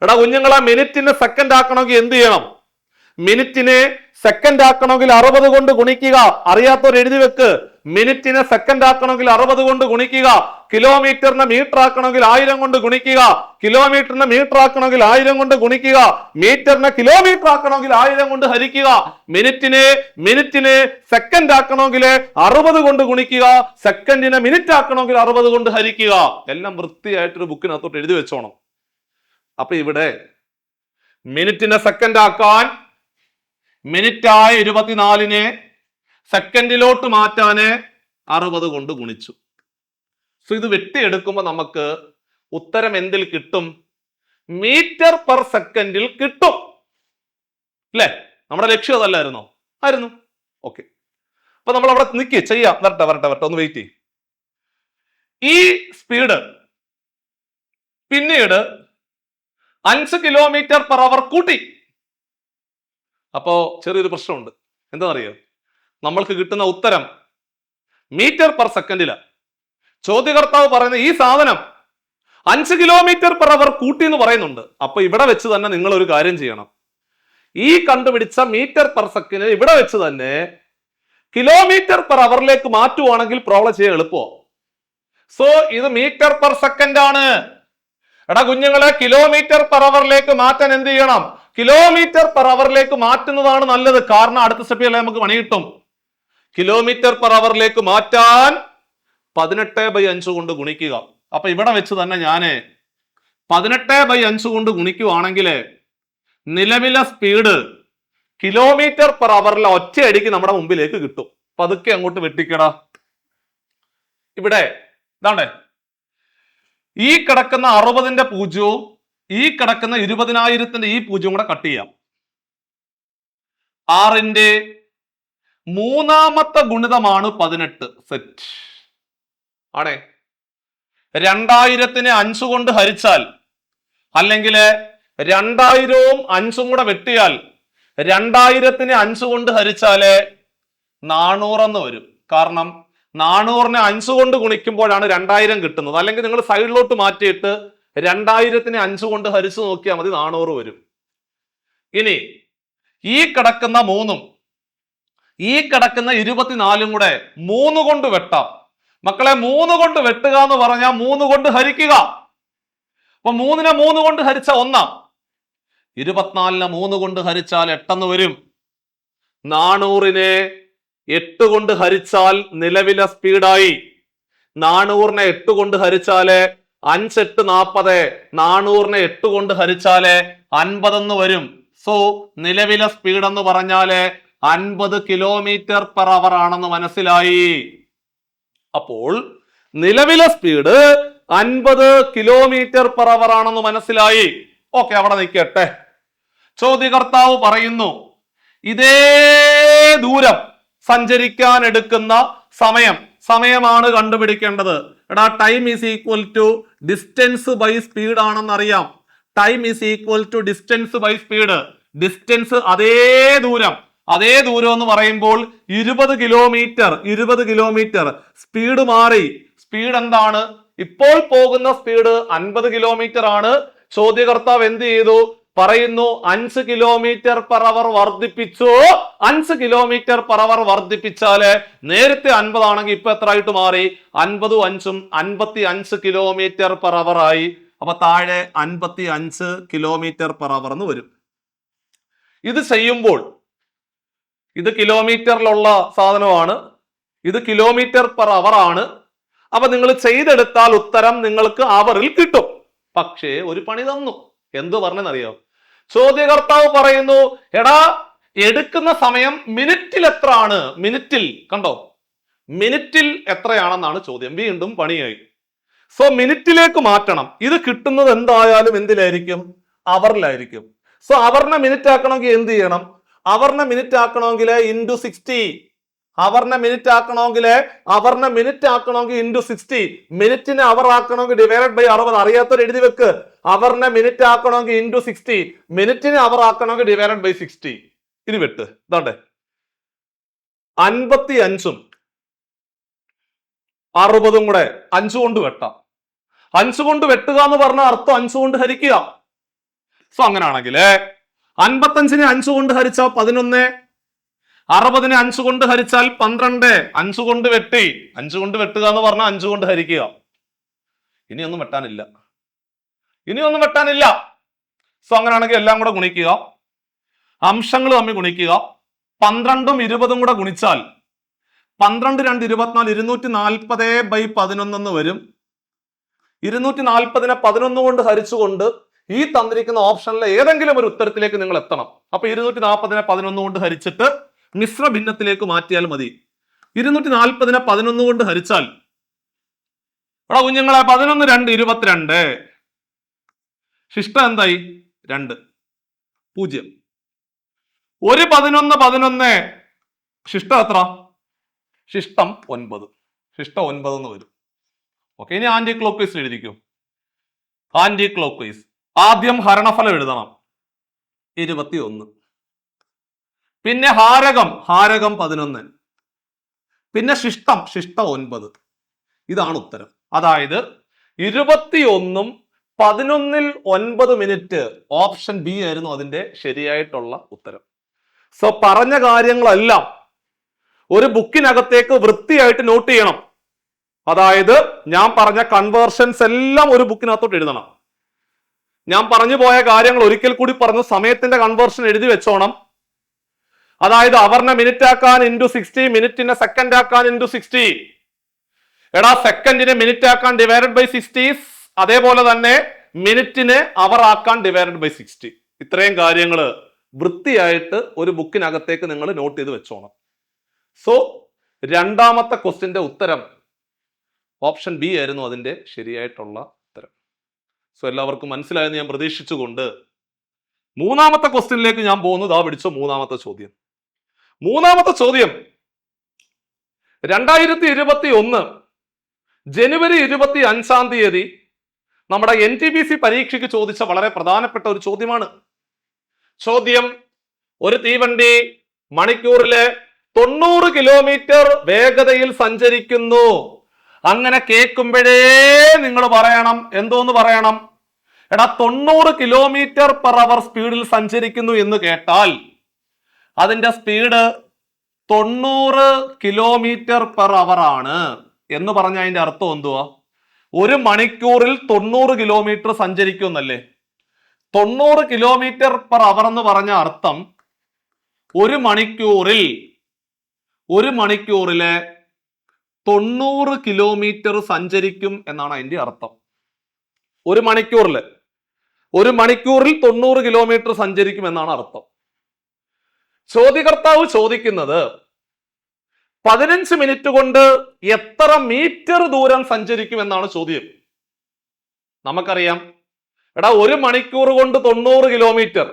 എടാ കുഞ്ഞുങ്ങളെ, മിനിറ്റിനെ സെക്കൻഡ് ആക്കണമെങ്കിൽ എന്ത് ചെയ്യണം? മിനിറ്റിനെ സെക്കൻഡ് ആക്കണമെങ്കിൽ 60 കൊണ്ട് ഗുണിക്കുക. അറിയാത്തവർ എഴുതി വെക്ക്. മിനിറ്റിനെ സെക്കൻഡ് ആക്കണമെങ്കിൽ 60 കൊണ്ട് ഗുണിക്കുക. കിലോമീറ്ററിനെ മീറ്റർ ആക്കണമെങ്കിൽ 1000 കൊണ്ട് ഗുണിക്കുക. കിലോമീറ്ററിനെ മീറ്റർ ആക്കണമെങ്കിൽ 1000 കൊണ്ട് ഗുണിക്കുക. മീറ്ററിനെ കിലോമീറ്റർ ആക്കണമെങ്കിൽ 1000 കൊണ്ട് ഹരിക്കുക. മിനിറ്റിനെ സെക്കൻഡ് ആക്കണമെങ്കിൽ 60 കൊണ്ട് ഗുണിക്കുക. സെക്കൻഡിനെ മിനിറ്റ് ആക്കണമെങ്കിൽ 60 കൊണ്ട് ഹരിക്കുക. എല്ലാം വൃത്തിയായിട്ടൊരു ബുക്കിനകത്തോട്ട് എഴുതി വെച്ചോണം. അപ്പൊ ഇവിടെ മിനിറ്റിനെ സെക്കൻഡ് ആക്കാൻ മിനിറ്റായ 24നെ സെക്കൻഡിലോട്ട് മാറ്റാന് 60 കൊണ്ട് ഗുണിച്ചു. സോ ഇത് വെട്ടിയെടുക്കുമ്പോൾ നമുക്ക് ഉത്തരം എന്തിൽ കിട്ടും? മീറ്റർ പെർ സെക്കൻഡിൽ കിട്ടും അല്ലെ? നമ്മുടെ ലക്ഷ്യം അതല്ലായിരുന്നോ? ആയിരുന്നു. ഓക്കെ, അപ്പൊ നമ്മൾ അവിടെ നിൽക്കി ചെയ്യാം. വരട്ടെ ഒന്ന് വെയിറ്റ് ചെയ്യും. ഈ സ്പീഡ് പിന്നീട് 5 km/h കൂട്ടി. അപ്പോ ചെറിയൊരു പ്രശ്നമുണ്ട്. എന്താണെന്നറിയോ? നമ്മൾക്ക് കിട്ടുന്ന ഉത്തരം മീറ്റർ പെർ സെക്കൻഡിലാണ്. ചോദ്യകർത്താവ് പറയുന്ന ഈ സാധനം 5 km/h കൂട്ടി എന്ന് പറയുന്നുണ്ട്. അപ്പൊ ഇവിടെ വെച്ച് തന്നെ നിങ്ങൾ ഒരു കാര്യം ചെയ്യണം. ഈ കണ്ടുപിടിച്ച മീറ്റർ പെർ സെക്കൻഡ് ഇവിടെ വെച്ച് തന്നെ km/h മാറ്റുവാണെങ്കിൽ പ്രോബ്ലം ചെയ്യാൻ എളുപ്പമോ. സോ ഇത് മീറ്റർ പെർ സെക്കൻഡ് ആണ്. എടാ കുഞ്ഞുങ്ങളെ, km/h മാറ്റാൻ എന്ത് ചെയ്യണം? km/h മാറ്റുന്നതാണ് നല്ലത്. കാരണം അടുത്ത സ്റ്റെപ്പിൽ നമുക്ക് പണി കിട്ടും. km/h മാറ്റാൻ 18/5 കൊണ്ട് ഗുണിക്കുക. അപ്പൊ ഇവിടെ വെച്ച് തന്നെ ഞാന് 18/5 കൊണ്ട് ഗുണിക്കുവാണെങ്കിൽ നിലവിലെ സ്പീഡ് km/h ഒറ്റയടിക്ക് നമ്മുടെ മുമ്പിലേക്ക് കിട്ടും. പതുക്കെ അങ്ങോട്ട് വെട്ടിക്കടാ. ഇവിടെ ഇതാണ്ടേ, ഈ കിടക്കുന്ന 60ന്റെ പൂജ്യവും ഈ കിടക്കുന്ന 20,000ന്റെ ഈ പൂജ്യവും കൂടെ കട്ട് ചെയ്യാം. 6ന്റെ മൂന്നാമത്തെ ഗുണിതമാണ് 18 സെറ്റ് ആണേ. 2000നെ 5 കൊണ്ട് ഹരിച്ചാൽ, അല്ലെങ്കിൽ 2000ഉം 5ഉം കൂടെ വെട്ടിയാൽ 2000നെ 5 കൊണ്ട് ഹരിച്ചാല് 400 എന്ന് വരും. കാരണം 400നെ 5 കൊണ്ട് ഗുണിക്കുമ്പോഴാണ് 2000 കിട്ടുന്നത്. അല്ലെങ്കിൽ നിങ്ങൾ സൈഡിലോട്ട് മാറ്റിയിട്ട് 2000നെ 5 കൊണ്ട് ഹരിച്ചു നോക്കിയാൽ മതി, 400 വരും. ഇനി ഈ കിടക്കുന്ന 3ഉം ഈ കിടക്കുന്ന 24ഉം കൂടെ 3 കൊണ്ട് വെട്ടാം. മക്കളെ, 3 കൊണ്ട് വെട്ടുക എന്ന് പറഞ്ഞാൽ 3 കൊണ്ട് ഹരിക്കുക. അപ്പൊ 3നെ 3 കൊണ്ട് ഹരിച്ച 1, 24നെ 3 കൊണ്ട് ഹരിച്ചാൽ 8 വരും. 400നെ 8 കൊണ്ട് ഹരിച്ചാൽ നിലവിലെ സ്പീഡായി. 400നെ 8 കൊണ്ട് ഹരിച്ചാല് 5 8 40, 400നെ 8 കൊണ്ട് ഹരിച്ചാല് 50 എന്ന് വരും. സോ നിലവിലെ സ്പീഡ് എന്ന് പറഞ്ഞാല് 50 km/h ആണെന്ന് മനസ്സിലായി. അപ്പോൾ നിലവിലെ സ്പീഡ് 50 km/h ആണെന്ന് മനസ്സിലായി. ഓക്കെ, അവിടെ നിൽക്കട്ടെ. ചോദ്യകർത്താവ് പറയുന്നു ഇതേ ദൂരം സഞ്ചരിക്കാൻ എടുക്കുന്ന സമയമാണ് കണ്ടുപിടിക്കേണ്ടത്. എടാ, time is equal to distance by speed ആണെന്നറിയാം. Time is equal to distance by speed. Distance അതേ ദൂരം എന്ന് പറയുമ്പോൾ 20 കിലോമീറ്റർ. സ്പീഡ് മാറി. സ്പീഡ് എന്താണ്? ഇപ്പോൾ പോകുന്ന സ്പീഡ് 50 km ആണ്. ചോദ്യകർത്താവ് എന്ത് ചെയ്തു? പറയുന്നു 5 km/h വർദ്ധിപ്പിച്ചു. 5 km/h വർദ്ധിപ്പിച്ചാല് നേരത്തെ 50 ആണെങ്കിൽ ഇപ്പൊ എത്ര ആയിട്ട് മാറി? 50 5ഉം 55 km/h ആയി. അപ്പൊ താഴെ 55 km/h എന്ന് വരും. ഇത് ചെയ്യുമ്പോൾ ഇത് കിലോമീറ്ററിലുള്ള സാധനമാണ്, ഇത് km/h ആണ്. അപ്പൊ നിങ്ങൾ ചെയ്തെടുത്താൽ ഉത്തരം നിങ്ങൾക്ക് അവറിൽ കിട്ടും. പക്ഷേ ഒരു പണി തന്നു. എന്തു പറഞ്ഞെന്നറിയോ? ചോദ്യകർത്താവ് പറയുന്നു എടാ, എടുക്കുന്ന സമയം മിനിറ്റിൽ എത്ര ആണ്? മിനിറ്റിൽ കണ്ടോ, മിനിറ്റിൽ എത്രയാണെന്നാണ് ചോദ്യം. വീണ്ടും പണിയായി. സോ മിനിറ്റിലേക്ക് മാറ്റണം. ഇത് കിട്ടുന്നത് എന്തായാലും എന്തിലായിരിക്കും? അവറിലായിരിക്കും. സോ അവറിനെ മിനിറ്റ് ആക്കണമെങ്കിൽ എന്ത് ചെയ്യണം? അവറിനെ മിനിറ്റ് ആക്കണമെങ്കിൽ ഇൻറ്റു 60. അവറിനെ മിനിറ്റ് ആക്കണമെങ്കിൽ ഇൻറ്റു 60. മിനിറ്റിനെ അവർ ആക്കണമെങ്കിൽ ഡിവൈഡഡ് ബൈ 60. അറിയാത്തവർ എഴുതി വെക്ക്. അവറിനെ മിനിറ്റ് ആക്കണമെങ്കിൽ ഇൻറ്റു 60, മിനിറ്റിനെ അവർ ആക്കണമെങ്കിൽ ഡിവൈഡഡ് ബൈ 60. ഇനി വെട്ട്. ഇതാണ്ടേ, 55ഉം 60ഉം കൂടെ 5 കൊണ്ട് വെട്ടാം. 5 കൊണ്ട് വെട്ടുക എന്ന് പറഞ്ഞാൽ അർത്ഥം 5 കൊണ്ട് ഹരിക്കുക. സോ അങ്ങനെയാണെങ്കിൽ 55നെ 5 കൊണ്ട് ഹരിച്ചാൽ 11, 60നെ 5 കൊണ്ട് ഹരിച്ചാൽ 12. 5 കൊണ്ട് വെട്ടി. 5 കൊണ്ട് വെട്ടുക എന്ന് പറഞ്ഞാൽ 5 കൊണ്ട് ഹരിക്കുക. ഇനിയൊന്നും വെട്ടാനില്ല. സോ അങ്ങനെയാണെങ്കിൽ എല്ലാം കൂടെ ഗുണിക്കുക, അംശങ്ങൾ തമ്മിൽ ഗുണിക്കുക. 12ഉം 20ഉം കൂടെ ഗുണിച്ചാൽ 12 2 24, 240/11 എന്ന് വരും. 240നെ 11 കൊണ്ട് ഹരിച്ചുകൊണ്ട് ഈ തന്നിരിക്കുന്ന ഓപ്ഷനിലെ ഏതെങ്കിലും ഒരു ഉത്തരത്തിലേക്ക് നിങ്ങൾ എത്തണം. അപ്പൊ 240നെ 11 കൊണ്ട് ഹരിച്ചിട്ട് മിശ്ര ഭിന്നത്തിലേക്ക് മാറ്റിയാൽ മതി. 240നെ 11 കൊണ്ട് ഹരിച്ചാൽ എടാ കുഞ്ഞുങ്ങളെ 11 2 22. ശിഷ്ടം എന്തായി? 2 0. ഒരു 11 ശിഷ്ടം എത്ര? ശിഷ്ടം 9. ശിഷ്ടം 9 എന്ന് വരും. ഓക്കെ, ഇനി ആന്റി ക്ലോക്ക് വൈസ് എഴുതിക്കും. ആന്റി ക്ലോക്ക് വൈസ് ആദ്യം ഹരണഫലം എഴുതണം 21. പിന്നെ ഹാരകം 11. പിന്നെ ശിഷ്ടം 9. ഇതാണ് ഉത്തരം. അതായത് 21 11 9 ഓപ്ഷൻ ബി ആയിരുന്നു അതിന്റെ ശരിയായിട്ടുള്ള ഉത്തരം. സോ പറഞ്ഞ കാര്യങ്ങളെല്ലാം ഒരു ബുക്കിനകത്തേക്ക് വൃത്തിയായിട്ട് നോട്ട് ചെയ്യണം. അതായത് ഞാൻ പറഞ്ഞ കൺവേർഷൻസ് എല്ലാം ഒരു ബുക്കിനകത്തോട്ട് എഴുതണം. ഞാൻ പറഞ്ഞു പോയ കാര്യങ്ങൾ ഒരിക്കൽ കൂടി പറഞ്ഞു. സമയത്തിന്റെ കൺവേർഷൻ എഴുതി വെച്ചോണം. അതായത് അവറിനെ മിനിറ്റ് ആക്കാൻ ഇൻറ്റു 60, മിനിറ്റിനെ സെക്കൻഡ് ആക്കാൻ ഇൻറ്റു 60. എടാ സെക്കൻഡിനെ മിനിറ്റ് ആക്കാൻ ഡിവൈഡഡ് ബൈ 60, അതേപോലെ തന്നെ മിനിറ്റിനെ അവർ ആക്കാൻ ഡിവൈഡഡ് ബൈ 60. ഇത്രയും കാര്യങ്ങൾ വൃത്തിയായിട്ട് ഒരു ബുക്കിനകത്തേക്ക് നിങ്ങൾ നോട്ട് ചെയ്ത് വെച്ചോണം. സോ രണ്ടാമത്തെ ക്വസ്റ്റിന്റെ ഉത്തരം ഓപ്ഷൻ ബി ആയിരുന്നു അതിന്റെ ശരിയായിട്ടുള്ള ഉത്തരം. സോ എല്ലാവർക്കും മനസ്സിലായെന്ന് ഞാൻ പ്രതീക്ഷിച്ചുകൊണ്ട് മൂന്നാമത്തെ ക്വസ്റ്റ്യനിലേക്ക് ഞാൻ പോകുന്നു. ദാ പിടിച്ചോ മൂന്നാമത്തെ ചോദ്യം. മൂന്നാമത്തെ ചോദ്യം 2021 ജനുവരി 25 നമ്മുടെ NTPC പരീക്ഷയ്ക്ക് ചോദിച്ച വളരെ പ്രധാനപ്പെട്ട ഒരു ചോദ്യമാണ്. ചോദ്യം: ഒരു തീവണ്ടി മണിക്കൂറിലെ 90 കിലോമീറ്റർ വേഗതയിൽ സഞ്ചരിക്കുന്നു. അങ്ങനെ കേൾക്കുമ്പോഴേ നിങ്ങൾ പറയണം, എന്തോന്ന് പറയണം? എടാ 90 കിലോമീറ്റർ പെർ അവർ സ്പീഡിൽ സഞ്ചരിക്കുന്നു എന്ന് കേട്ടാൽ അതിന്റെ സ്പീഡ് 90 കിലോമീറ്റർ പെർ അവർ ആണ് എന്ന് പറഞ്ഞ അതിന്റെ അർത്ഥം എന്തുവാ? ഒരു മണിക്കൂറിൽ 90 കിലോമീറ്റർ സഞ്ചരിക്കും എന്നല്ലേ? 90 കിലോമീറ്റർ പെർ അവർ എന്ന് പറഞ്ഞ അർത്ഥം ഒരു മണിക്കൂറിലെ 90 കിലോമീറ്റർ സഞ്ചരിക്കും എന്നാണ് അതിന്റെ അർത്ഥം. ഒരു മണിക്കൂറിൽ 90 കിലോമീറ്റർ സഞ്ചരിക്കും എന്നാണ് അർത്ഥം. ചോദ്യകർത്താവ് ചോദിക്കുന്നത് 15 മിനിറ്റ് കൊണ്ട് എത്ര മീറ്റർ ദൂരം സഞ്ചരിക്കും എന്നാണ് ചോദ്യം. നമുക്കറിയാം, എടാ ഒരു മണിക്കൂർ കൊണ്ട് 90 കിലോമീറ്റർ,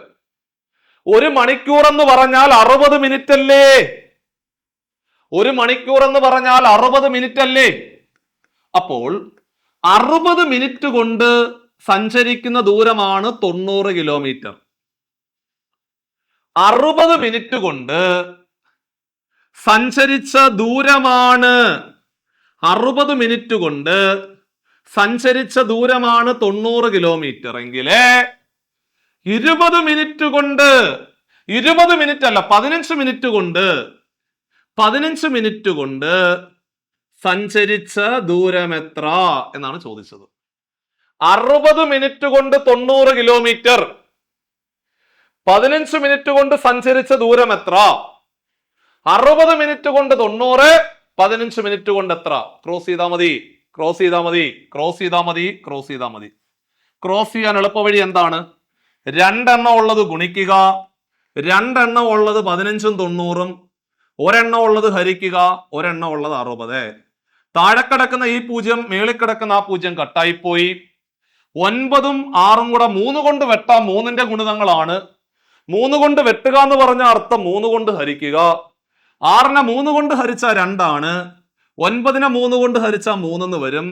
ഒരു മണിക്കൂർ എന്ന് പറഞ്ഞാൽ 60 മിനിറ്റ് അല്ലേ? ഒരു മണിക്കൂർ എന്ന് പറഞ്ഞാൽ 60 മിനിറ്റ് അല്ലേ? അപ്പോൾ 60 മിനിറ്റ് കൊണ്ട് സഞ്ചരിക്കുന്ന ദൂരമാണ് 90 കിലോമീറ്റർ. 60 മിനിറ്റ് കൊണ്ട് സഞ്ചരിച്ച ദൂരമാണ് 60 മിനിറ്റ് കൊണ്ട് സഞ്ചരിച്ച ദൂരമാണ് 90 കിലോമീറ്റർ എങ്കില് 20 മിനിറ്റ് കൊണ്ട് 20 മിനിറ്റ് അല്ല 15 മിനിറ്റ് കൊണ്ട് 15 മിനിറ്റ് കൊണ്ട് സഞ്ചരിച്ച ദൂരം എത്ര എന്നാണ് ചോദിച്ചത്. 60 മിനിറ്റ് കൊണ്ട് 90 കിലോമീറ്റർ, 15 മിനിറ്റ് കൊണ്ട് സഞ്ചരിച്ച ദൂരം എത്ര? 60 മിനിറ്റ് കൊണ്ട് 90, 15 മിനിറ്റ് കൊണ്ട് എത്ര? ക്രോസ് ചെയ്താൽ മതി, ക്രോസ് ചെയ്താൽ മതി, ക്രോസ് ചെയ്താൽ മതി, ക്രോസ് ചെയ്താൽ മതി. ക്രോസ് ചെയ്യാൻ എളുപ്പവഴി എന്താണ്? രണ്ടെണ്ണം ഉള്ളത് ഗുണിക്കുക, രണ്ടെണ്ണം ഉള്ളത് 15ഉം 90ഉം, ഒരെണ്ണം ഉള്ളത് ഹരിക്കുക, ഒരെണ്ണം ഉള്ളത് 60. താഴെ കിടക്കുന്ന ഈ 0 മേളിൽ കിടക്കുന്ന ആ 0 കട്ടായിപ്പോയി. 9ഉം 6ഉം കൂടെ 3 കൊണ്ട് വെട്ടാം, 3ന്റെ ഗുണിതങ്ങളാണ്. 3 കൊണ്ട് വെട്ടുക എന്ന് പറഞ്ഞ അർത്ഥം 3 കൊണ്ട് ഹരിക്കുക. 6നെ 3 കൊണ്ട് ഹരിച്ചാൽ 2 ആണ്. 9നെ 3 കൊണ്ട് ഹരിച്ചാൽ 3 എന്ന് വരും.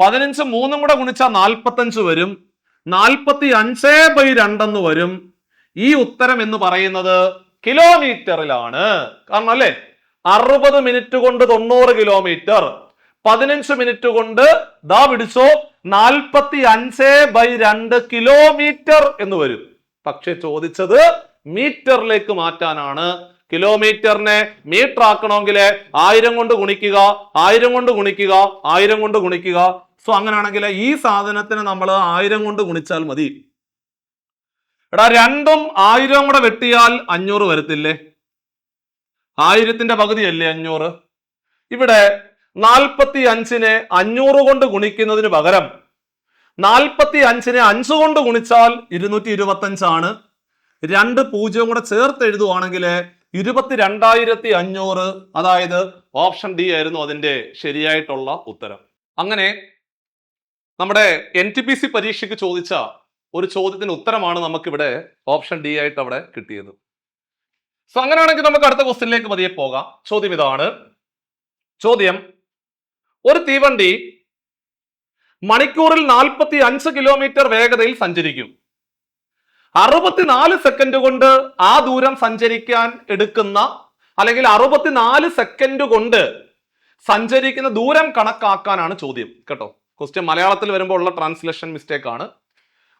15 3ഉം കൂടെ ഗുണിച്ചാൽ 45 വരും. 45/2 എന്ന് വരും. ഈ ഉത്തരം എന്ന് പറയുന്നത് കിലോമീറ്ററിലാണ്. കാരണം അല്ലേ, 60 മിനിറ്റ് കൊണ്ട് 90 കിലോമീറ്റർ, 15 മിനിറ്റ് കൊണ്ട് ദാ പിടിച്ചോ 45/2 കിലോമീറ്റർ എന്ന് വരും. പക്ഷെ ചോദിച്ചത് മീറ്ററിലേക്ക് മാറ്റാനാണ്. കിലോമീറ്ററിനെ മീറ്റർ ആക്കണമെങ്കിൽ 1000 കൊണ്ട് ഗുണിക്കുക, 1000 കൊണ്ട് ഗുണിക്കുക, 1000 കൊണ്ട് ഗുണിക്കുക. സോ അങ്ങനെയാണെങ്കിൽ ഈ സാധനത്തിന് നമ്മൾ 1000 കൊണ്ട് ഗുണിച്ചാൽ മതി. എടാ രണ്ടും 1000 കൂടെ വെട്ടിയാൽ 500 വരത്തില്ലേ? 1000ന്റെ പകുതിയല്ലേ 500? ഇവിടെ 45നെ 500 കൊണ്ട് ഗുണിക്കുന്നതിന് പകരം 45നെ 5 കൊണ്ട് ഗുണിച്ചാൽ 225 ആണ്. 2 0 കൂടെ ചേർത്ത് എഴുതുവാണെങ്കിൽ 22,500. അതായത് ഓപ്ഷൻ ഡി ആയിരുന്നു അതിന്റെ ശരിയായിട്ടുള്ള ഉത്തരം. അങ്ങനെ നമ്മുടെ NTPC പരീക്ഷയ്ക്ക് ചോദിച്ച ഒരു ചോദ്യത്തിന് ഉത്തരമാണ് നമുക്കിവിടെ ഓപ്ഷൻ ഡി ആയിട്ട് അവിടെ കിട്ടിയത്. സോ അങ്ങനെയാണെങ്കിൽ നമുക്ക് അടുത്ത ക്വസ്റ്റ്യനിലേക്ക് പതിയെ പോകാം. ചോദ്യം ഇതാണ്. ചോദ്യം: ഒരു തീവണ്ടി മണിക്കൂറിൽ 45 കിലോമീറ്റർ വേഗതയിൽ സഞ്ചരിക്കും. 64 സെക്കൻഡ് കൊണ്ട് ആ ദൂരം സഞ്ചരിക്കാൻ എടുക്കുന്ന അല്ലെങ്കിൽ 64 സെക്കൻഡ് കൊണ്ട് സഞ്ചരിക്കുന്ന ദൂരം കണക്കാക്കാനാണ് ചോദ്യം കേട്ടോ. ക്വസ്റ്റ്യൻ മലയാളത്തിൽ വരുമ്പോൾ ഉള്ള ട്രാൻസ്ലേഷൻ മിസ്റ്റേക്ക് ആണ്.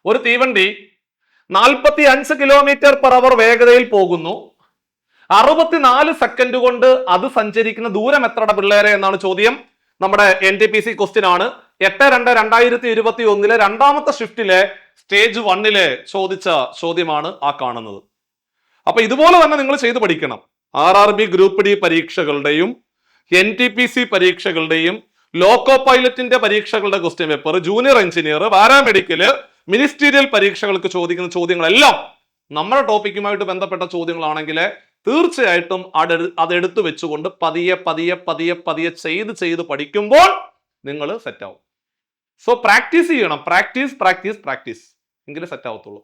ഒരു തീവണ്ടി 45 കിലോമീറ്റർ പെർ അവർ വേഗതയിൽ പോകുന്നു. 64 സെക്കൻഡ് കൊണ്ട് അത് സഞ്ചരിക്കുന്ന ദൂരം എത്രയുടെ പിള്ളേരെ എന്നാണ് ചോദ്യം. നമ്മുടെ NTPC ക്വസ്റ്റ്യൻ ആണ്. 8/2/2021 രണ്ടാമത്തെ ഷിഫ്റ്റിലെ സ്റ്റേജ് 1 ചോദിച്ച ചോദ്യമാണ് ആ കാണുന്നത്. അപ്പൊ ഇതുപോലെ തന്നെ നിങ്ങൾ ചെയ്ത് പഠിക്കണം. RRB ഗ്രൂപ്പ് ഡി പരീക്ഷകളുടെയും NTPC പരീക്ഷകളുടെയും ലോക്കോ പൈലറ്റിന്റെ പരീക്ഷകളുടെ question paper, junior engineer, paramedical, ministerial പരീക്ഷകൾക്ക് ചോദിക്കുന്ന ചോദ്യങ്ങളെല്ലാം നമ്മുടെ ടോപ്പിക്കുമായിട്ട് ബന്ധപ്പെട്ട ചോദ്യങ്ങളാണെങ്കിൽ തീർച്ചയായിട്ടും അതെടുത്തു വെച്ചുകൊണ്ട് പതിയെ ചെയ്ത് പഠിക്കുമ്പോൾ നിങ്ങൾ സെറ്റ് ആവും. സോ പ്രാക്ടീസ് ചെയ്യണം. പ്രാക്ടീസ് എങ്കിലേ സെറ്റ് ആവത്തുള്ളൂ.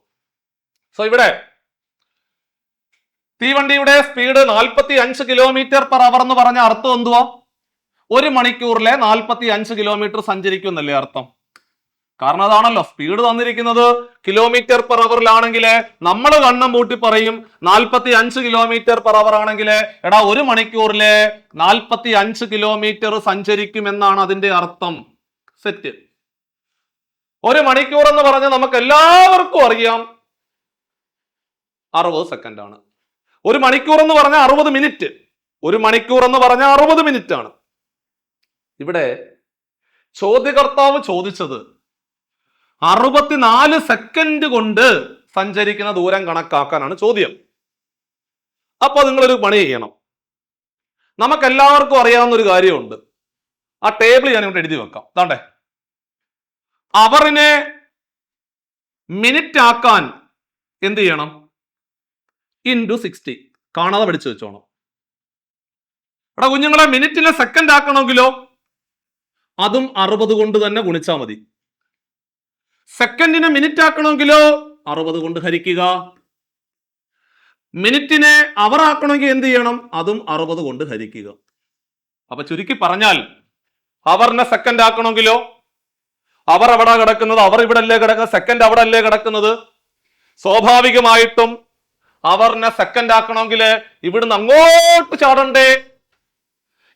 സോ ഇവിടെ തീവണ്ടിയുടെ സ്പീഡ് 45 കിലോമീറ്റർ പെർ അവർ എന്ന് പറഞ്ഞ അർത്ഥം എന്തുവാ? 1 മണിക്കൂറിലെ 45 കിലോമീറ്റർ സഞ്ചരിക്കും എന്നല്ലേ അർത്ഥം? കാരണം അതാണല്ലോ സ്പീഡ് തന്നിരിക്കുന്നത്. കിലോമീറ്റർ പെർ അവറിലാണെങ്കിൽ നമ്മൾ കണ്ണം പൂട്ടി പറയും 45 കിലോമീറ്റർ പെർ അവർ ആണെങ്കിൽ എടാ 1 മണിക്കൂറിലെ 45 കിലോമീറ്റർ സഞ്ചരിക്കും എന്നാണ് അതിന്റെ അർത്ഥം. സെറ്റ്. 1 മണിക്കൂർ എന്ന് പറഞ്ഞാൽ നമുക്ക് എല്ലാവർക്കും അറിയാം 60 സെക്കൻഡ് ആണ്. 1 മണിക്കൂർ എന്ന് പറഞ്ഞാൽ 60 മിനിറ്റ്. 1 മണിക്കൂർ എന്ന് പറഞ്ഞാൽ 60 മിനിറ്റ് ആണ്. ഇവിടെ ചോദ്യകർത്താവ് ചോദിച്ചത് 64 സെക്കൻഡ് കൊണ്ട് സഞ്ചരിക്കുന്ന ദൂരം കണക്കാക്കാനാണ് ചോദ്യം. അപ്പൊ നിങ്ങളൊരു പണി ചെയ്യണം. നമുക്ക് എല്ലാവർക്കും അറിയാവുന്ന ഒരു കാര്യമുണ്ട്. ആ ടേബിൾ ഞാൻ ഇവിടെ എഴുതി വെക്കാം. താണ്ടേ, അവറിനെ മിനിറ്റ് ആക്കാൻ എന്ത് ചെയ്യണം? ഇൻറ്റു 60. കാണാതെ പഠിച്ചു വെച്ചോണം. എടാ കുഞ്ഞുങ്ങളെ, മിനിറ്റിനെ സെക്കൻഡ് ആക്കണമെങ്കിലോ അതും 60 കൊണ്ട് തന്നെ ഗുണിച്ചാൽ മതി. സെക്കൻഡിനെ മിനിറ്റ് ആക്കണമെങ്കിലോ 60 കൊണ്ട് ഹരിക്കുക. മിനിറ്റിനെ അവർ ആക്കണമെങ്കിൽ എന്ത് ചെയ്യണം? അതും 60 കൊണ്ട് ഹരിക്കുക. അപ്പൊ ചുരുക്കി പറഞ്ഞാൽ അവറിനെ സെക്കൻഡ് ആക്കണമെങ്കിലോ അവർ എവിടെ കിടക്കുന്നത്? അവർ ഇവിടെ അല്ലേ കിടക്കുന്നത്? സെക്കൻഡ് അവിടെ അല്ലേ കിടക്കുന്നത്? സ്വാഭാവികമായിട്ടും അവറിനെ സെക്കൻഡ് ആക്കണമെങ്കിൽ ഇവിടുന്ന് അങ്ങോട്ട് ചാടണ്ടേ?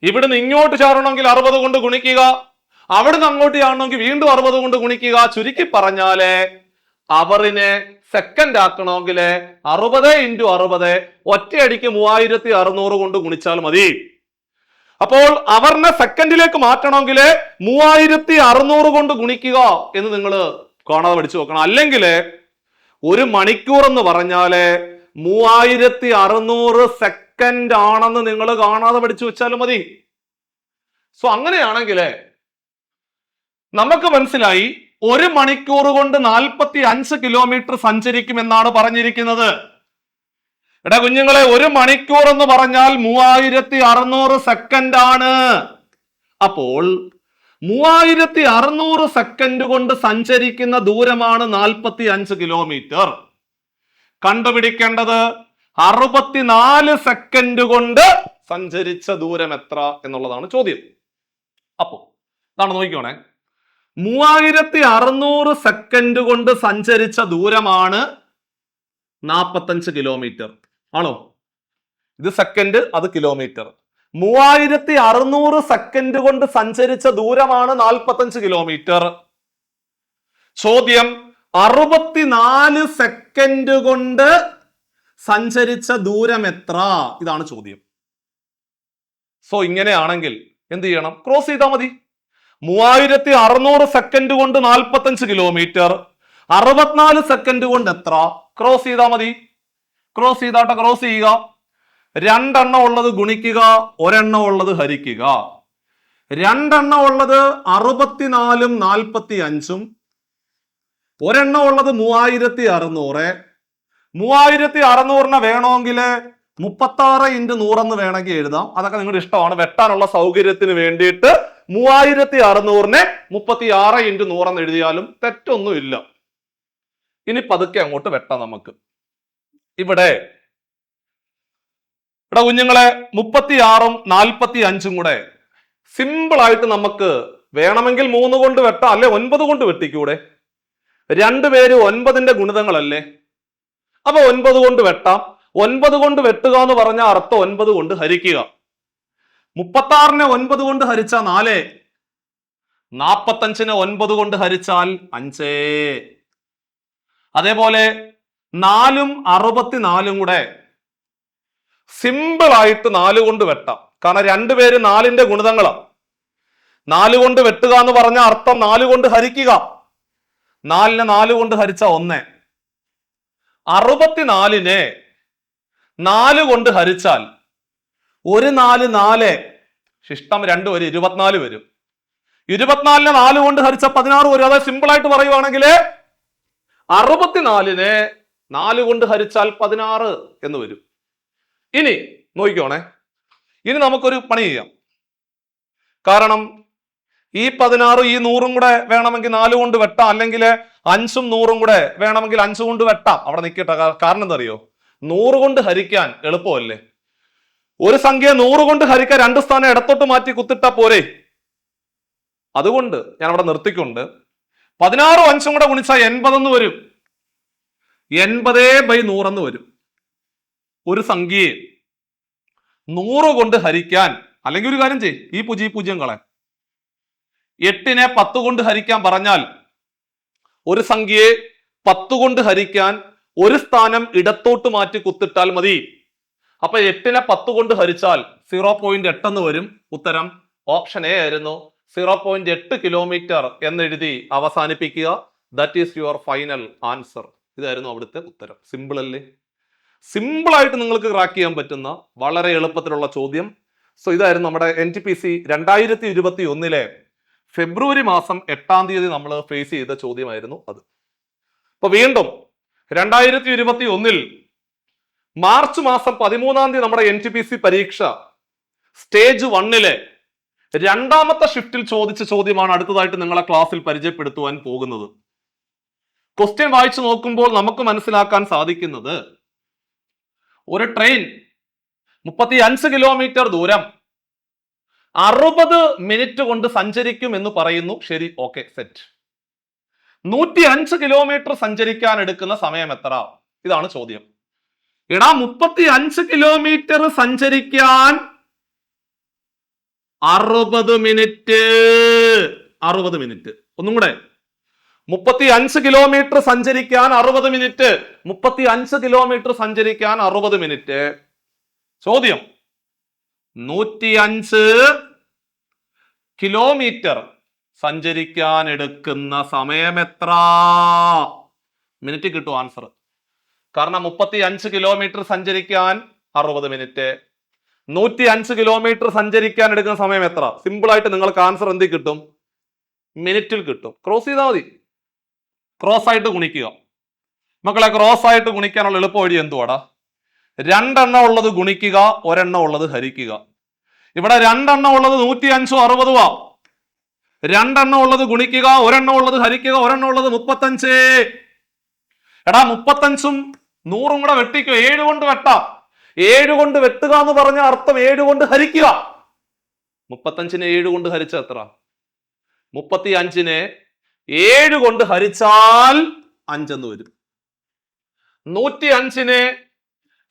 ഇവിടുന്ന് ഇങ്ങോട്ട് ചാടണമെങ്കിൽ 60 കൊണ്ട് ഗുണിക്കുക. അവിടുന്ന് അങ്ങോട്ട് ചാടണമെങ്കിൽ വീണ്ടും 60 കൊണ്ട് ഗുണിക്കുക. ചുരുക്കി പറഞ്ഞാല് അവറിനെ സെക്കൻഡ് ആക്കണമെങ്കിൽ 60 × 60 ഒറ്റയടിക്ക് 3600 കൊണ്ട് ഗുണിച്ചാൽ മതി. അപ്പോൾ അവറിനെ സെക്കൻഡിലേക്ക് മാറ്റണമെങ്കിൽ 3600 കൊണ്ട് ഗുണിക്കുക എന്ന് നിങ്ങൾ കാണാതെ പഠിച്ചു നോക്കണം. അല്ലെങ്കിൽ 1 മണിക്കൂർ എന്ന് പറഞ്ഞാല് 3600 സെക്കൻഡ് ആണെന്ന് നിങ്ങൾ കാണാതെ പഠിച്ചു വെച്ചാലും മതി. സോ അങ്ങനെയാണെങ്കിൽ നമുക്ക് മനസ്സിലായി 1 മണിക്കൂർ കൊണ്ട് 45 കിലോമീറ്റർ സഞ്ചരിക്കും എന്നാണ് പറഞ്ഞിരിക്കുന്നത്. എടാ കുഞ്ഞുങ്ങളെ, 1 മണിക്കൂർ എന്ന് പറഞ്ഞാൽ 3600 സെക്കൻഡ് ആണ്. അപ്പോൾ 3600 സെക്കൻഡ് കൊണ്ട് സഞ്ചരിക്കുന്ന ദൂരമാണ് 45 കിലോമീറ്റർ. കണ്ടുപിടിക്കേണ്ടത് 64 സെക്കൻഡ് കൊണ്ട് സഞ്ചരിച്ച ദൂരം എത്ര എന്നുള്ളതാണ് ചോദ്യം. അപ്പോ ഇതാണ് നോക്കിക്കോണേ. 3600 സെക്കൻഡ് കൊണ്ട് സഞ്ചരിച്ച ദൂരമാണ് 45 കിലോമീറ്റർ. ആണോ? ഇത് സെക്കൻഡ്, അത് കിലോമീറ്റർ. 3600 സെക്കൻഡ് കൊണ്ട് സഞ്ചരിച്ച ദൂരമാണ് 45 കിലോമീറ്റർ. ചോദ്യം 64 സെക്കൻഡ് കൊണ്ട് സഞ്ചരിച്ച ദൂരം എത്ര? ഇതാണ് ചോദ്യം. സോ ഇങ്ങനെയാണെങ്കിൽ എന്ത് ചെയ്യണം? ക്രോസ് ചെയ്താൽ മതി. 3600 സെക്കൻഡ് കൊണ്ട് 45 കിലോമീറ്റർ, 64 സെക്കൻഡ് കൊണ്ട് എത്ര? ക്രോസ് ചെയ്താൽ മതി. ക്രോസ് ചെയ്താട്ടെ, ക്രോസ് ചെയ്യുക. 2 എണ്ണം ഉള്ളത് ഗുണിക്കുക, 1 എണ്ണം ഉള്ളത് ഹരിക്കുക. 2 എണ്ണം ഉള്ളത് 64 ഉം 45ഉം, 1 എണ്ണം ഉള്ളത് 3600. 3600 വേണമെങ്കിൽ 36 × 100 എന്ന് വേണമെങ്കിൽ എഴുതാം. അതൊക്കെ നിങ്ങളുടെ ഇഷ്ടമാണ്. വെട്ടാനുള്ള സൗകര്യത്തിന് വേണ്ടിയിട്ട് 3600 36 × 100 എന്ന് എഴുതിയാലും തെറ്റൊന്നുമില്ല. ഇനി പതുക്കെ അങ്ങോട്ട് വെട്ടാം നമുക്ക്. ഇവിടെ കുഞ്ഞുങ്ങളെ 36ഉം 45ഉം കൂടെ സിമ്പിൾ ആയിട്ട് നമുക്ക് വേണമെങ്കിൽ 3 കൊണ്ട് വെട്ടാം, അല്ലെ 9 കൊണ്ട് വെട്ടിക്കൂടെ? രണ്ടുപേരും 9ന്റെ ഗുണിതങ്ങളല്ലേ? അപ്പൊ 9 കൊണ്ട് വെട്ടാം. 9 കൊണ്ട് വെട്ടുക എന്ന് പറഞ്ഞ അർത്ഥം 9 കൊണ്ട് ഹരിക്കുക. 36നെ 9 കൊണ്ട് ഹരിച്ചാൽ 4, 45നെ 9 കൊണ്ട് ഹരിച്ചാൽ 5. അതേപോലെ 4ഉം 64ഉം കൂടെ സിമ്പിൾ ആയിട്ട് 4 കൊണ്ട് വെട്ടാം. കാരണം രണ്ടുപേര് 4ന്റെ ഗുണിതങ്ങളാണ്. 4 കൊണ്ട് വെട്ടുക എന്ന് പറഞ്ഞ അർത്ഥം 4 കൊണ്ട് ഹരിക്കുക. 4നെ 4 കൊണ്ട് ഹരിച്ച 1. 64നെ 4 കൊണ്ട് ഹരിച്ചാൽ 1 4 4, ശിഷ്ടം 2 വരും, 24 വരും. 24നെ 4 കൊണ്ട് ഹരിച്ച 16 വരും. അതായത് സിമ്പിൾ ആയിട്ട് പറയുവാണെങ്കിൽ 64നെ 4 കൊണ്ട് ഹരിച്ചാൽ 16 എന്ന് വരും. ഇനി നോക്കിക്കോണേ, ഇനി നമുക്കൊരു പണി ചെയ്യാം. കാരണം ഈ 16 ഈ 100ഉം കൂടെ വേണമെങ്കിൽ 4 കൊണ്ട് വെട്ടാം, അല്ലെങ്കിൽ 5ഉം 100ഉം കൂടെ വേണമെങ്കിൽ 5 കൊണ്ട് വെട്ടാം. അവിടെ നിൽക്കട്ടെ. കാരണം എന്താ അറിയോ? 100 കൊണ്ട് ഹരിക്കാൻ എളുപ്പമല്ലേ? ഒരു സംഖ്യ 100 കൊണ്ട് ഹരിക്കാൻ 2 സ്ഥാനം ഇടത്തോട്ട് മാറ്റി കുത്തിട്ടാ പോരെ. അതുകൊണ്ട് ഞാൻ അവിടെ നിർത്തിക്കൊണ്ട് 16 5ഉം കൂടെ ഗുണിച്ചാൽ 80 എന്ന് വരും. 80/100 എന്ന് വരും. ഒരു സംഖ്യയെ 100 കൊണ്ട് ഹരിക്കാൻ, അല്ലെങ്കിൽ ഒരു കാര്യം ചെയ്യും, ഈ 0 കളയാൻ, 8നെ 10 കൊണ്ട് ഹരിക്കാൻ പറഞ്ഞാൽ ഒരു സംഖ്യയെ 10 കൊണ്ട് ഹരിക്കാൻ ഒരു സ്ഥാനം ഇടത്തോട്ട് മാറ്റി കുത്തിട്ടാൽ മതി. അപ്പൊ 8നെ 10 കൊണ്ട് ഹരിച്ചാൽ 0.8 എന്ന് വരും. ഉത്തരം ഓപ്ഷൻ എ ആയിരുന്നു. 0.8 കിലോമീറ്റർ എന്നെഴുതി അവസാനിപ്പിക്കുക. That is your final answer. ഇതായിരുന്നു അവിടുത്തെ ഉത്തരം. സിമ്പിൾ അല്ലേ? സിമ്പിൾ ആയിട്ട് നിങ്ങൾക്ക് ക്രാക്ക് ചെയ്യാൻ പറ്റുന്ന വളരെ എളുപ്പത്തിലുള്ള ചോദ്യം. സോ ഇതായിരുന്നു നമ്മുടെ NTPC 2021 ഫെബ്രുവരി മാസം 8-ാം തീയതി നമ്മൾ ഫേസ് ചെയ്ത ചോദ്യമായിരുന്നു അത്. അപ്പൊ വീണ്ടും 2021 മാർച്ച് മാസം 13-ാം തീയതി നമ്മുടെ NTPC പരീക്ഷ സ്റ്റേജ് 1 രണ്ടാമത്തെ ഷിഫ്റ്റിൽ ചോദിച്ച ചോദ്യമാണ് അടുത്തതായിട്ട് നിങ്ങളെ ക്ലാസ്സിൽ പരിചയപ്പെടുത്തുവാൻ പോകുന്നത്. ക്വസ്റ്റ്യൻ വായിച്ചു നോക്കുമ്പോൾ നമുക്ക് മനസ്സിലാക്കാൻ സാധിക്കുന്നത്, ഒരു ട്രെയിൻ 35 കിലോമീറ്റർ ദൂരം 60 മിനിറ്റ് കൊണ്ട് സഞ്ചരിക്കും എന്ന് പറയുന്നു. ശരി, ഓക്കെ, സെറ്റ്. 105 കിലോമീറ്റർ സഞ്ചരിക്കാൻ എടുക്കുന്ന സമയം എത്ര? ഇതാണ് ചോദ്യം. എടാ, 35 കിലോമീറ്റർ സഞ്ചരിക്കാൻ 60 മിനിറ്റ്. 60 മിനിറ്റ്. ഒന്നും കൂടെ, 35 കിലോമീറ്റർ സഞ്ചരിക്കാൻ 60 മിനിറ്റ്. 35 കിലോമീറ്റർ സഞ്ചരിക്കാൻ 60 മിനിറ്റ്. ചോദ്യം, 105 കിലോമീറ്റർ സഞ്ചരിക്കാൻ എടുക്കുന്ന സമയം എത്ര? മിനിറ്റ് കിട്ടും ആൻസർ. കാരണം 35 കിലോമീറ്റർ സഞ്ചരിക്കാൻ 60 മിനിറ്റ്, 105 കിലോമീറ്റർ സഞ്ചരിക്കാൻ എടുക്കുന്ന സമയം എത്ര? സിമ്പിൾ ആയിട്ട് നിങ്ങൾക്ക് ആൻസർ എന്ത് കിട്ടും? മിനിറ്റിൽ കിട്ടും. ക്രോസ് ചെയ്താൽ മതി. ക്രോസ് ആയിട്ട് ഗുണിക്കുക. മക്കളെ, ക്രോസ് ആയിട്ട് ഗുണിക്കാനുള്ള എളുപ്പ വഴി എന്തുവാടാ? 2 എണ്ണം ഉള്ളത് ഗുണിക്കുക, 1 എണ്ണം ഉള്ളത് ഹരിക്കുക. ഇവിടെ 2 എണ്ണം ഉള്ളത് 105ഉം 60ഉം. 2 എണ്ണം ഉള്ളത് ഗുണിക്കുക, 1 എണ്ണം ഉള്ളത് ഹരിക്കുക, 1 എണ്ണം ഉള്ളത് 35. എടാ, 35ഉം 100ഉം കൂടെ വെട്ടിക്കുക. 7 കൊണ്ട് വെട്ടാം. 7 കൊണ്ട് വെട്ടുക എന്ന് പറഞ്ഞ അർത്ഥം 7 കൊണ്ട് ഹരിക്കുക. 35നെ 7 കൊണ്ട് ഹരിച്ച എത്ര? 35നെ 7 കൊണ്ട് ഹരിച്ചാൽ 5 എന്ന് വരും. 105നെ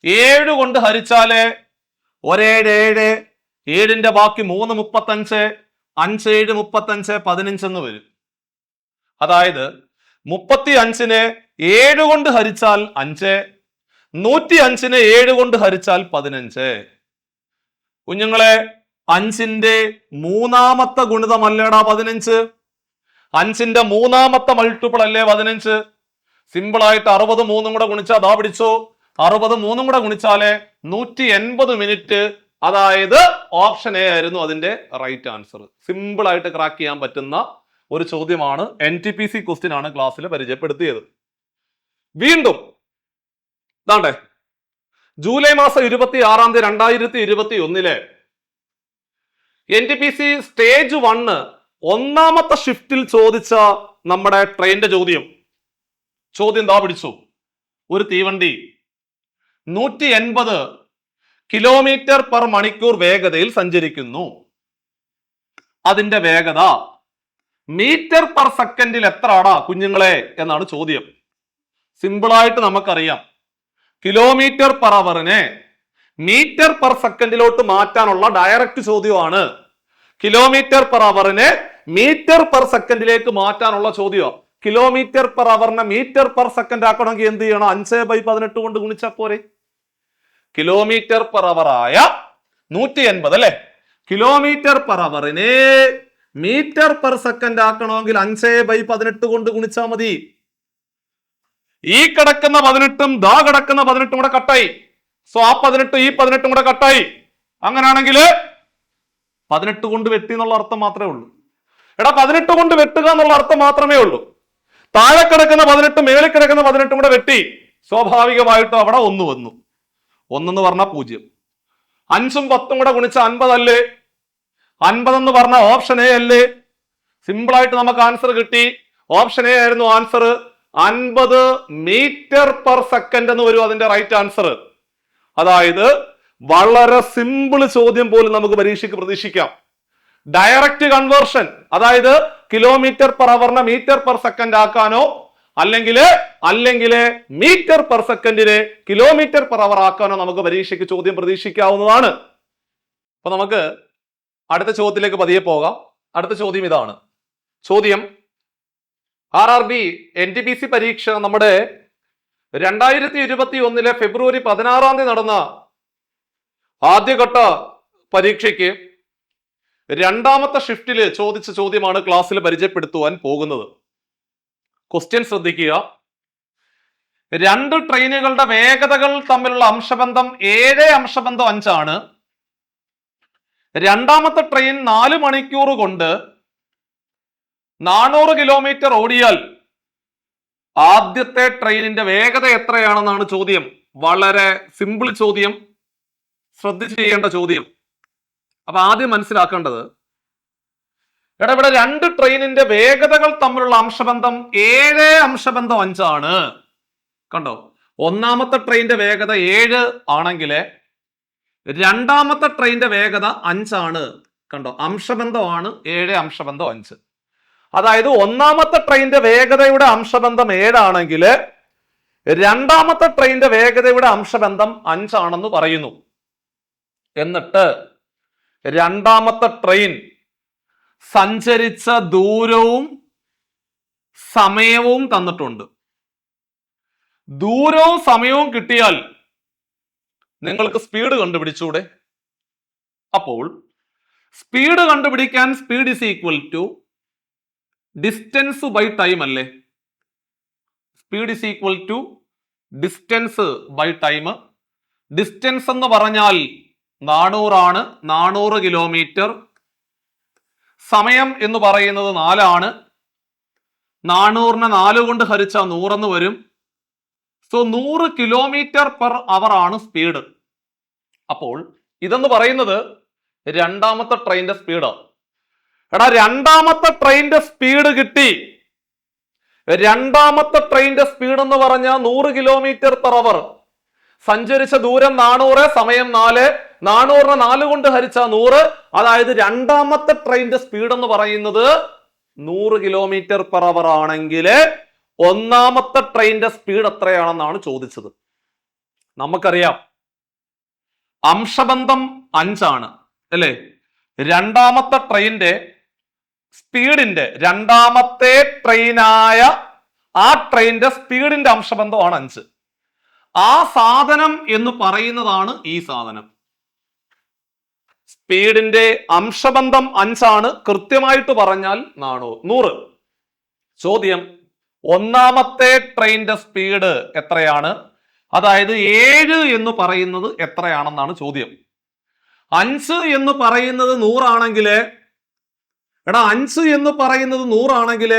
7 കൊണ്ട് ഹരിച്ചാല് 1 7 7ന്റെ ബാക്കി 3 35, 5 7 35, 15 എന്ന് വരും. അതായത് 35നെ 7 കൊണ്ട് ഹരിച്ചാൽ 5, 105നെ 7 കൊണ്ട് ഹരിച്ചാൽ 15. കുഞ്ഞുങ്ങളെ, 5ന്റെ 3-ാമത്തെ ഗുണിതമല്ലേടാ 15? 5ന്റെ 3-ാമത്തെ മൾട്ടിപ്പിൾ അല്ലേ 15? സിമ്പിൾ ആയിട്ട് 60 3ഉം കൂടെ ഗുണിച്ചാൽ ദാ പിടിച്ചോ, 60 3ഉം കൂടെ ഗുണിച്ചാല് 180 മിനിറ്റ്. അതായത് ഓപ്ഷൻ എ ആയിരുന്നു അതിന്റെ റൈറ്റ് ആൻസർ. സിമ്പിൾ ആയിട്ട് ക്രാക്ക് ചെയ്യാൻ പറ്റുന്ന ഒരു ചോദ്യമാണ്. NTPC ക്വസ്റ്റ്യൻ ആണ് ക്ലാസ്സിൽ പരിചയപ്പെടുത്തിയത്. വീണ്ടും ഇതാണ്ടേ, ജൂലൈ മാസം 26-ാം തീയതി 2021 NTPC സ്റ്റേജ് 1 1-ാമത്തെ ഷിഫ്റ്റിൽ ചോദിച്ച നമ്മുടെ ട്രെയിനിന്റെ ചോദ്യം ദാ പിടിച്ചു. ഒരു തീവണ്ടി 180 കിലോമീറ്റർ പെർ മണിക്കൂർ വേഗതയിൽ സഞ്ചരിക്കുന്നു. അതിന്റെ വേഗത മീറ്റർ പെർ സെക്കൻഡിൽ എത്രയാടാ കുഞ്ഞുങ്ങളെ എന്നാണ് ചോദ്യം. സിമ്പിളായിട്ട് നമുക്കറിയാം, കിലോമീറ്റർ പെർ അവറിനെ മീറ്റർ പെർ സെക്കൻഡിലോട്ട് മാറ്റാനുള്ള ഡയറക്റ്റ് ചോദ്യമാണ്. കിലോമീറ്റർ പെർ അവറിനെ മീറ്റർ പെർ സെക്കൻഡിലേക്ക് മാറ്റാനുള്ള ചോദ്യം. കിലോമീറ്റർ പെർ അവറിനെ മീറ്റർ പെർ സെക്കൻഡ് ആക്കണമെങ്കിൽ എന്ത് ചെയ്യണം? 5/18 കൊണ്ട് ഗുണിച്ചാൽ പോരെ. കിലോമീറ്റർ പെർ അവർ ആയ 180 അല്ലെ, കിലോമീറ്റർ പെർ അവറിനെ മീറ്റർ പെർ സെക്കൻഡ് ആക്കണമെങ്കിൽ 5/18 കൊണ്ട് ഗുണിച്ചാൽ മതി. ഈ കിടക്കുന്ന 18ഉം ദാ കിടക്കുന്ന 18ഉം കൂടെ കട്ടായി. സോ ആ 18 ഈ 18ഉം കൂടെ കട്ടായി. അങ്ങനെയാണെങ്കിൽ 18 കൊണ്ട് വെട്ടി എന്നുള്ള അർത്ഥം മാത്രമേ ഉള്ളൂ. എടാ 18 കൊണ്ട് വെട്ടുക എന്നുള്ള അർത്ഥം മാത്രമേ ഉള്ളൂ. താഴെ കിടക്കുന്ന 18 മേളിൽ കിടക്കുന്ന 18ഉം കൂടെ വെട്ടി, സ്വാഭാവികമായിട്ടും അവിടെ 1 വന്നു. 1 എന്ന് പറഞ്ഞാൽ 0. 5ഉം 10ഉം കൂടെ ഗുണിച്ച 50 അല്ലേ? 50 എന്ന് പറഞ്ഞ ഓപ്ഷൻ എ അല്ലേ? സിമ്പിൾ ആയിട്ട് നമുക്ക് ആൻസർ കിട്ടി. ഓപ്ഷൻ എ ആയിരുന്നു ആൻസർ. 50 മീറ്റർ പെർ സെക്കൻഡ് എന്ന് വരും അതിന്റെ റൈറ്റ് ആൻസർ. അതായത് വളരെ സിമ്പിൾ ചോദ്യം പോലും നമുക്ക് പരീക്ഷയ്ക്ക് പ്രതീക്ഷിക്കാം. ഡയറക്റ്റ് കൺവേർഷൻ, അതായത് കിലോമീറ്റർ പെർ അവറിനെ മീറ്റർ പെർ സെക്കൻഡ് ആക്കാനോ അല്ലെങ്കിൽ മീറ്റർ പെർ സെക്കൻഡിനെ കിലോമീറ്റർ പെർ അവർ ആക്കാനോ നമുക്ക് പരീക്ഷയ്ക്ക് ചോദ്യം പ്രതീക്ഷിക്കാവുന്നതാണ്. അപ്പൊ നമുക്ക് അടുത്ത ചോദ്യത്തിലേക്ക് പതിയെ പോകാം. അടുത്ത ചോദ്യം ഇതാണ്. ചോദ്യം RRB NTPC പരീക്ഷ നമ്മുടെ 2021 ഫെബ്രുവരി 16 നടന്ന ആദ്യഘട്ട പരീക്ഷയ്ക്ക് രണ്ടാമത്തെ ഷിഫ്റ്റില് ചോദിച്ച ചോദ്യമാണ് ക്ലാസ്സിൽ പരിചയപ്പെടുത്തുവാൻ പോകുന്നത്. ക്വസ്റ്റ്യൻ ശ്രദ്ധിക്കുക. 2 ട്രെയിനുകളുടെ വേഗതകൾ തമ്മിലുള്ള അംശബന്ധം 7:5 ആണ്. രണ്ടാമത്തെ ട്രെയിൻ 4 മണിക്കൂർ കൊണ്ട് 400 കിലോമീറ്റർ ഓടിയാൽ ആദ്യത്തെ ട്രെയിനിന്റെ വേഗത എത്രയാണെന്നാണ് ചോദ്യം. വളരെ സിമ്പിൾ ചോദ്യം, ശ്രദ്ധിച്ച് ചെയ്യേണ്ട ചോദ്യം. അപ്പൊ ആദ്യം മനസ്സിലാക്കേണ്ടത്, ഇവിടെ 2 ട്രെയിനിന്റെ വേഗതകൾ തമ്മിലുള്ള അംശബന്ധം 7:5 ആണ്. കണ്ടോ, ഒന്നാമത്തെ ട്രെയിനിന്റെ വേഗത 7 ആണെങ്കിൽ രണ്ടാമത്തെ ട്രെയിനിന്റെ വേഗത 5 ആണ്. കണ്ടോ, അംശബന്ധമാണ് 7:5. അതായത് ഒന്നാമത്തെ ട്രെയിനിന്റെ വേഗതയുടെ അംശബന്ധം 7 ആണെങ്കിൽ രണ്ടാമത്തെ ട്രെയിനിന്റെ വേഗതയുടെ അംശബന്ധം 5 ആണെന്ന് പറയുന്നു. എന്നിട്ട് രണ്ടാമത്തെ ട്രെയിൻ സഞ്ചരിച്ച ദൂരവും സമയവും തന്നിട്ടുണ്ട്. ദൂരവും സമയവും കിട്ടിയാൽ നിങ്ങൾക്ക് സ്പീഡ് കണ്ടുപിടിച്ചൂടെ? അപ്പോൾ സ്പീഡ് കണ്ടുപിടിക്കാൻ speed is equal to distance by time അല്ലേ? Speed is equal to distance by time. Distance എന്ന് പറഞ്ഞാൽ 400 ആണ്, 400 കിലോമീറ്റർ. സമയം എന്ന് പറയുന്നത് 4 ആണ്. 400നെ 4 കൊണ്ട് ഹരിച്ചാൽ 100 എന്ന് വരും. സോ 100 കിലോമീറ്റർ പെർ അവർ ആണ് സ്പീഡ്. അപ്പോൾ ഇതെന്ന് പറയുന്നത് രണ്ടാമത്തെ ട്രെയിനിന്റെ സ്പീഡാണ്. എടാ, രണ്ടാമത്തെ ട്രെയിനിന്റെ സ്പീഡ് കിട്ടി. രണ്ടാമത്തെ ട്രെയിനിന്റെ സ്പീഡ് എന്ന് പറഞ്ഞാൽ 100 കിലോമീറ്റർ പെർ അവർ. സഞ്ചരിച്ച ദൂരം 400, സമയം 4. 400നെ 4 കൊണ്ട് ഹരിച്ച 100. അതായത് രണ്ടാമത്തെ ട്രെയിനിന്റെ സ്പീഡ് എന്ന് പറയുന്നത് 100 കിലോമീറ്റർ പെർ അവർ ആണെങ്കിൽ ഒന്നാമത്തെ ട്രെയിനിന്റെ സ്പീഡ് എത്രയാണെന്നാണ് ചോദിച്ചത്. നമുക്കറിയാം അംശബന്ധം 5 ആണ് അല്ലേ? രണ്ടാമത്തെ ട്രെയിനിന്റെ സ്പീഡിന്റെ, രണ്ടാമത്തെ ട്രെയിനായ ആ ട്രെയിനിന്റെ സ്പീഡിന്റെ അംശബന്ധമാണ് 5. ആ സാധനം എന്ന് പറയുന്നതാണ് ഈ സാധനം. സ്പീഡിന്റെ അംശബന്ധം 5 ആണ്. കൃത്യമായിട്ട് പറഞ്ഞാൽ 100. ചോദ്യം, ഒന്നാമത്തെ ട്രെയിനിന്റെ സ്പീഡ് എത്രയാണ്? അതായത് 7 എന്ന് പറയുന്നത് എത്രയാണെന്നാണ് ചോദ്യം. 5 എന്ന് പറയുന്നത് 100 ആണെങ്കിൽ, 5 എന്ന് പറയുന്നത് 100 ആണെങ്കിൽ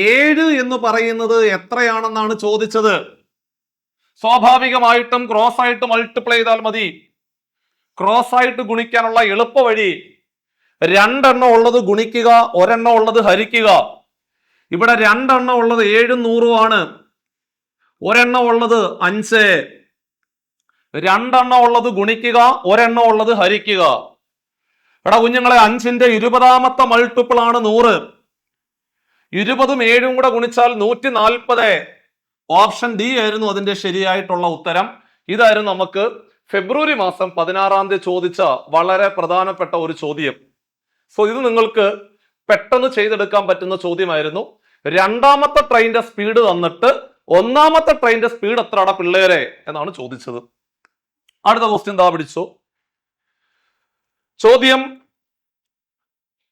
7 എന്ന് പറയുന്നത് എത്രയാണെന്നാണ് ചോദിച്ചത്. സ്വാഭാവികമായിട്ടും ക്രോസ് ആയിട്ട് മൾട്ടിപ്ലൈ ചെയ്താൽ മതി. ക്രോസ് ആയിട്ട് ഗുണിക്കാനുള്ള എളുപ്പ വഴി 2 എണ്ണം ഉള്ളത് ഗുണിക്കുക, 1 എണ്ണം ഉള്ളത് ഹരിക്കുക. ഇവിടെ 2 എണ്ണം ഉള്ളത് 7ഉം 100ഉം ആണ്. 1 എണ്ണം ഉള്ളത് 5. 2 എണ്ണം ഉള്ളത് ഗുണിക്കുക, 1 എണ്ണം ഉള്ളത് ഹരിക്കുക. കുഞ്ഞുങ്ങളെ, 5ന്റെ 20ാമത്തെ മൾട്ടിപ്പിൾ ആണ് 100. 20ഉം 7ഉം കൂടെ ഗുണിച്ചാൽ 140. ഓപ്ഷൻ ഡി ആയിരുന്നു അതിന്റെ ശരിയായിട്ടുള്ള ഉത്തരം. ഇതായിരുന്നു നമുക്ക് ഫെബ്രുവരി മാസം 16 ചോദിച്ച വളരെ പ്രധാനപ്പെട്ട ഒരു ചോദ്യം. സോ ഇത് നിങ്ങൾക്ക് പെട്ടെന്ന് ചെയ്തെടുക്കാൻ പറ്റുന്ന ചോദ്യമായിരുന്നു. രണ്ടാമത്തെ ട്രെയിനിന്റെ സ്പീഡ് തന്നിട്ട് ഒന്നാമത്തെ ട്രെയിനിന്റെ സ്പീഡ് എത്രയാണ് പിള്ളേരെ എന്നാണ് ചോദിച്ചത്. അടുത്ത ക്വസ്റ്റ്യൻ ദാ പിടിച്ചു. ചോദ്യം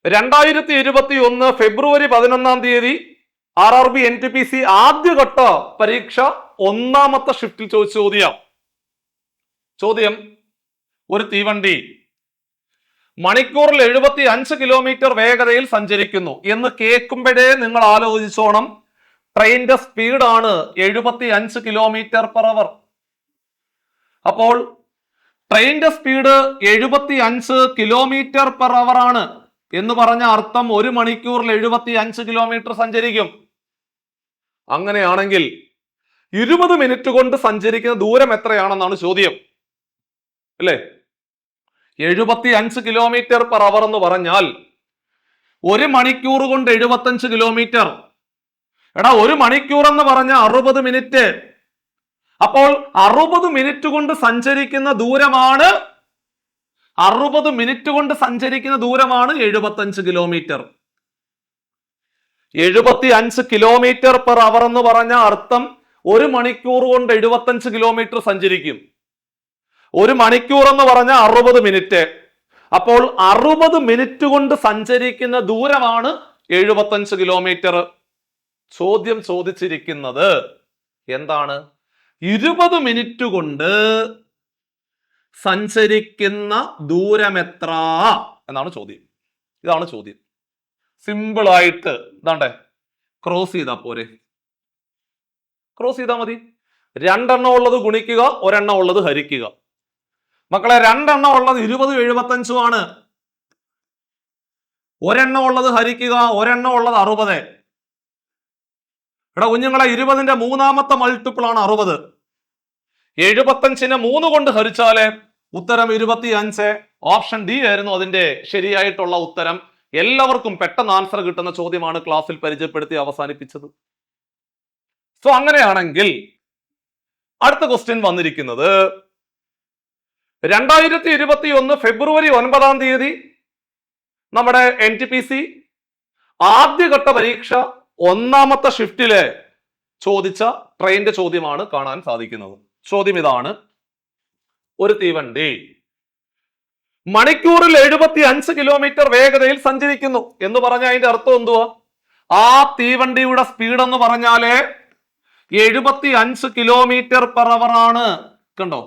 2021 ഫെബ്രുവരി 11 RRB NTPC ആദ്യഘട്ട പരീക്ഷ ഒന്നാമത്തെ ഷിഫ്റ്റിൽ ചോദിച്ച ചോദ്യം ഒരു തീവണ്ടി മണിക്കൂറിൽ 75 കിലോമീറ്റർ വേഗതയിൽ സഞ്ചരിക്കുന്നു എന്ന് കേൾക്കുമ്പോഴേ നിങ്ങൾ ആലോചിച്ചോണം ട്രെയിനിന്റെ സ്പീഡാണ് 75 km/h. അപ്പോൾ ട്രെയിനിന്റെ സ്പീഡ് 75 km/h ആണ് എന്ന് പറഞ്ഞ അർത്ഥം 1 മണിക്കൂറിൽ 75 കിലോമീറ്റർ സഞ്ചരിക്കും. അങ്ങനെയാണെങ്കിൽ 20 മിനിറ്റ് കൊണ്ട് സഞ്ചരിക്കുന്ന ദൂരം എത്രയാണെന്നാണ് ചോദ്യം, അല്ലേ? 75 km/h എന്ന് പറഞ്ഞാൽ 1 മണിക്കൂർ കൊണ്ട് 75 കിലോമീറ്റർ. എടാ 1 മണിക്കൂർ എന്ന് പറഞ്ഞ 60 മിനിറ്റ്. അപ്പോൾ 60 മിനിറ്റ് കൊണ്ട് സഞ്ചരിക്കുന്ന ദൂരമാണ് 75 കിലോമീറ്റർ. 75 km/h എന്ന് പറഞ്ഞ അർത്ഥം 1 മണിക്കൂർ കൊണ്ട് 75 കിലോമീറ്റർ സഞ്ചരിക്കും. 1 മണിക്കൂർ എന്ന് പറഞ്ഞ 60 മിനിറ്റ്. അപ്പോൾ 60 മിനിറ്റ് കൊണ്ട് സഞ്ചരിക്കുന്ന ദൂരമാണ് 75 കിലോമീറ്റർ. ചോദ്യം ചോദിച്ചിരിക്കുന്നത് എന്താണ്? 20 മിനിറ്റ് കൊണ്ട് സഞ്ചരിക്കുന്ന ദൂരം എത്ര എന്നാണ് ചോദ്യം. ഇതാണ് ചോദ്യം. സിമ്പിൾ ആയിട്ട് ഇതാണ്ടേ ക്രോസ് ചെയ്താ പോരെ, ക്രോസ് ചെയ്താൽ മതി. 2 എണ്ണം ഉള്ളത് ഗുണിക്കുക, 1 എണ്ണം ഉള്ളത് ഹരിക്കുക. മക്കളെ 2 എണ്ണം ഉള്ളത് 20 75 ആണ്. 1 എണ്ണം ഉള്ളത് ഹരിക്കുക, 1 എണ്ണം ഉള്ളത് 60. എടാ കുഞ്ഞുങ്ങളെ 20ന്റെ മൂന്നാമത്തെ മൾട്ടിപ്പിൾ ആണ് 60. 75നെ 3 കൊണ്ട് ഹരിച്ചാലേ ഉത്തരം 25. ഓപ്ഷൻ ഡി ആയിരുന്നു അതിന്റെ ശരിയായിട്ടുള്ള ഉത്തരം. എല്ലാവർക്കും പെട്ടെന്ന് ആൻസർ കിട്ടുന്ന ചോദ്യമാണ് ക്ലാസ്സിൽ പരിചയപ്പെടുത്തി അവസാനിപ്പിച്ചത്. സോ അങ്ങനെയാണെങ്കിൽ അടുത്ത ക്വസ്റ്റ്യൻ വന്നിരിക്കുന്നത് 2021 ഫെബ്രുവരി 9 നമ്മുടെ NTPC ആദ്യഘട്ട പരീക്ഷ ഒന്നാമത്തെ ഷിഫ്റ്റിലെ ചോദിച്ച ട്രെയിനിന്റെ ചോദ്യമാണ് കാണാൻ സാധിക്കുന്നത്. ചോദ്യം ഇതാണ്: ഒരു തീവണ്ടി മണിക്കൂറിൽ 75 കിലോമീറ്റർ വേഗതയിൽ സഞ്ചരിക്കുന്നു എന്ന് പറഞ്ഞാൽ അതിന്റെ അർത്ഥം എന്തുവാ? ആ തീവണ്ടിയുടെ സ്പീഡ് എന്ന് പറഞ്ഞാല് 75 km/h ആണ്. കണ്ടോ,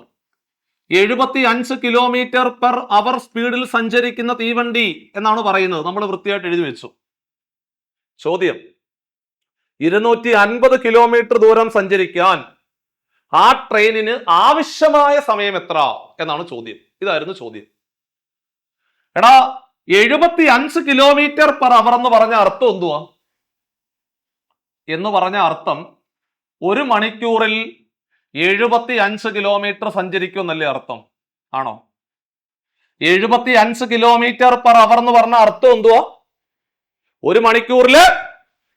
75 km/h സ്പീഡിൽ സഞ്ചരിക്കുന്ന തീവണ്ടി എന്നാണ് പറയുന്നത്. നമ്മൾ വൃത്തിയായിട്ട് എഴുതി വെച്ചു. ചോദ്യം 250 കിലോമീറ്റർ ദൂരം സഞ്ചരിക്കാൻ ആ ട്രെയിനിന് ആവശ്യമായ സമയം എത്ര എന്നാണ് ചോദ്യം. ഇതായിരുന്നു ചോദ്യം. എടാ 75 km/h എന്ന് പറഞ്ഞ അർത്ഥം എന്തുവാ? എന്ന് പറഞ്ഞ അർത്ഥം 1 മണിക്കൂറിൽ 75 കിലോമീറ്റർ സഞ്ചരിക്കും എന്നല്ലേ അർത്ഥം? ആണോ? 75 km/h എന്ന് പറഞ്ഞ അർത്ഥം എന്തുവാ? 1 മണിക്കൂറിൽ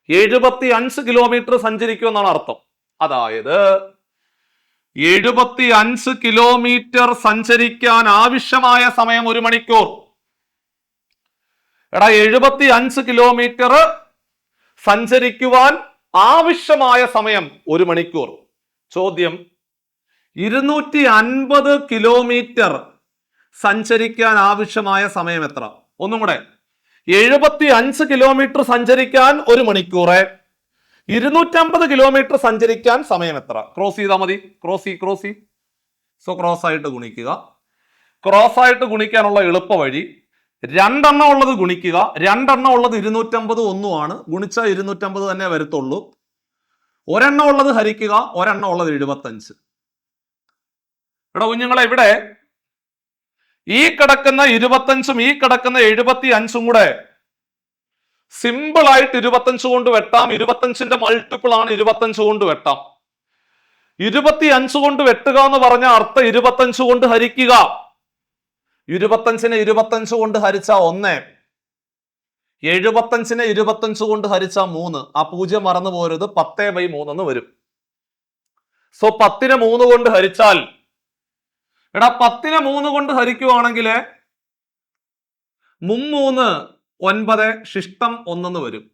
75 കിലോമീറ്റർ സഞ്ചരിക്കും എന്നാണ് അർത്ഥം. അതായത് 75 കിലോമീറ്റർ സഞ്ചരിക്കാൻ ആവശ്യമായ സമയം 1 മണിക്കൂർ. എടാ 75 കിലോമീറ്റർ സഞ്ചരിക്കുവാൻ ആവശ്യമായ സമയം 1 മണിക്കൂർ. ചോദ്യം 250 കിലോമീറ്റർ സഞ്ചരിക്കാൻ ആവശ്യമായ സമയം എത്ര? ഒന്നും കൂടെ, 75 കിലോമീറ്റർ സഞ്ചരിക്കാൻ 1 മണിക്കൂർ, 250 കിലോമീറ്റർ സഞ്ചരിക്കാൻ സമയം എത്ര? ക്രോസ് ചെയ്താൽ മതി. ക്രോസ്. സോ ക്രോസ് ആയിട്ട് ഗുണിക്കുക. ക്രോസ് ആയിട്ട് ഗുണിക്കാനുള്ള എളുപ്പ വഴി 2 എണ്ണം ഉള്ളത് ഗുണിക്കുക. 2 എണ്ണം ഉള്ളത് 250 ഒന്നുമാണ്. ഗുണിച്ചാൽ 250 തന്നെ വരത്തുള്ളൂ. 1 എണ്ണം ഉള്ളത് ഹരിക്കുക, 1 എണ്ണം ഉള്ളത് 75. ഇവിടെ കുഞ്ഞുങ്ങളെ ഇവിടെ ഈ കിടക്കുന്ന 25ഉം ഈ കിടക്കുന്ന 75ഉം കൂടെ സിമ്പിൾ ആയിട്ട് 25 കൊണ്ട് വെട്ടാം. 25ന്റെ മൾട്ടിപ്പിൾ ആണ് 25 കൊണ്ട് വെട്ടാം. 25 കൊണ്ട് വെട്ടുക എന്ന് പറഞ്ഞ അർത്ഥം 25 കൊണ്ട് ഹരിക്കുക. 25നെ 25 കൊണ്ട് ഹരിച്ച 1. 75നെ 25 കൊണ്ട് ഹരിച്ചാൽ 3, ആ 0 മറന്നു പോരുത്, 10/3 എന്ന് വരും. സോ 10നെ 3 കൊണ്ട് ഹരിച്ചാൽ, എടാ 10നെ 3 കൊണ്ട് ഹരിക്കുവാണെങ്കിൽ 3 9 ശിഷ്ടം 1 വരും.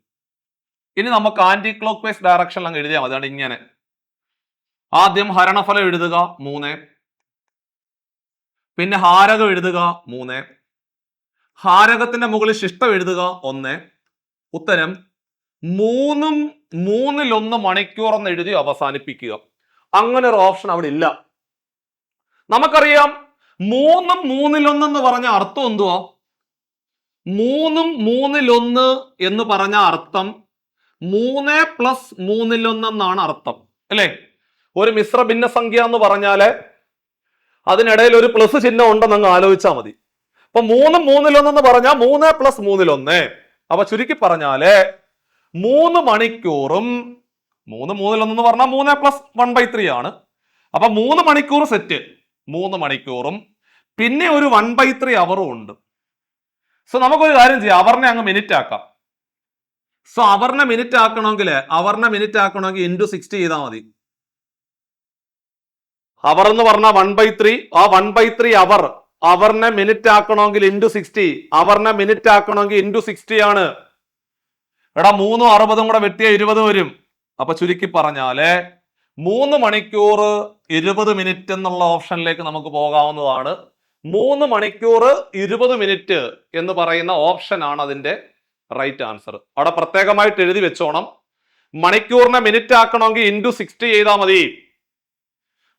ഇനി നമുക്ക് ആന്റി ക്ലോക്ക് വൈസ് ഡയറക്ഷനിൽ അങ്ങ് എഴുതിയാൽ മതി. അതാണ് ഇങ്ങനെ. ആദ്യം ഹരണഫലം എഴുതുക 3, പിന്നെ ഹാരകം എഴുതുക 3, ഹാരകത്തിന്റെ മുകളിൽ ശിഷ്ടം എഴുതുക 1. ഉത്തരം 3 3/1 മണിക്കൂർ എന്ന് എഴുതി അവസാനിപ്പിക്കുക. അങ്ങനെ ഒരു ഓപ്ഷൻ അവിടെ ഇല്ല. നമുക്കറിയാം 3 3/1 എന്ന് പറഞ്ഞ അർത്ഥം എന്തുവാ? 3 3/1 എന്ന് പറഞ്ഞ അർത്ഥം 3 + 3/1 എന്നാണ് അർത്ഥം, അല്ലേ? ഒരു മിശ്ര ഭിന്നസംഖ്യ എന്ന് പറഞ്ഞാല് അതിനിടയിൽ ഒരു പ്ലസ് ചിഹ്നം ഉണ്ടെന്ന് അങ്ങ് ആലോചിച്ചാൽ മതി. അപ്പൊ 3 3/1 എന്ന് പറഞ്ഞാൽ 3 + 3/1. അപ്പൊ ചുരുക്കി പറഞ്ഞാല് 3 മണിക്കൂറും 3 3/1 എന്ന് പറഞ്ഞാൽ 3 + 1/3 ആണ്. അപ്പൊ 3 മണിക്കൂർ സെറ്റ്, 3 മണിക്കൂറും പിന്നെ ഒരു 1/3 അവറും ഉണ്ട്. സോ നമുക്കൊരു കാര്യം ചെയ്യാം, അവറിനെ അങ്ങ് മിനിറ്റ് ആക്കാം. സോ അവറിനെ മിനിറ്റ് ആക്കണമെങ്കിൽ ഇൻറ്റു 60 ചെയ്താൽ മതി. അവർ എന്ന് പറഞ്ഞാൽ 1/3, ആ 1/3 അവറിനെ മിനിറ്റ് ആക്കണമെങ്കിൽ ഇൻറ്റു 60, അവറിനെ മിനിറ്റ് ആക്കണമെങ്കിൽ ഇൻറ്റു 60 ആണ്. എടാ 3 60 കൂടെ വെട്ടിയ 20 വരും. അപ്പൊ ചുരുക്കി പറഞ്ഞാല് 3 മണിക്കൂർ 20 മിനിറ്റ് എന്നുള്ള ഓപ്ഷനിലേക്ക് നമുക്ക് പോകാവുന്നതാണ്. 3 മണിക്കൂർ 20 മിനിറ്റ് എന്ന് പറയുന്ന ഓപ്ഷൻ ആണ് അതിന്റെ റൈറ്റ് ആൻസർ. അവിടെ പ്രത്യേകമായിട്ട് എഴുതി വെച്ചോണം. മണിക്കൂറിനെ മിനിറ്റ് ആക്കണമെങ്കിൽ ഇൻറ്റു 60 ചെയ്താൽ മതി.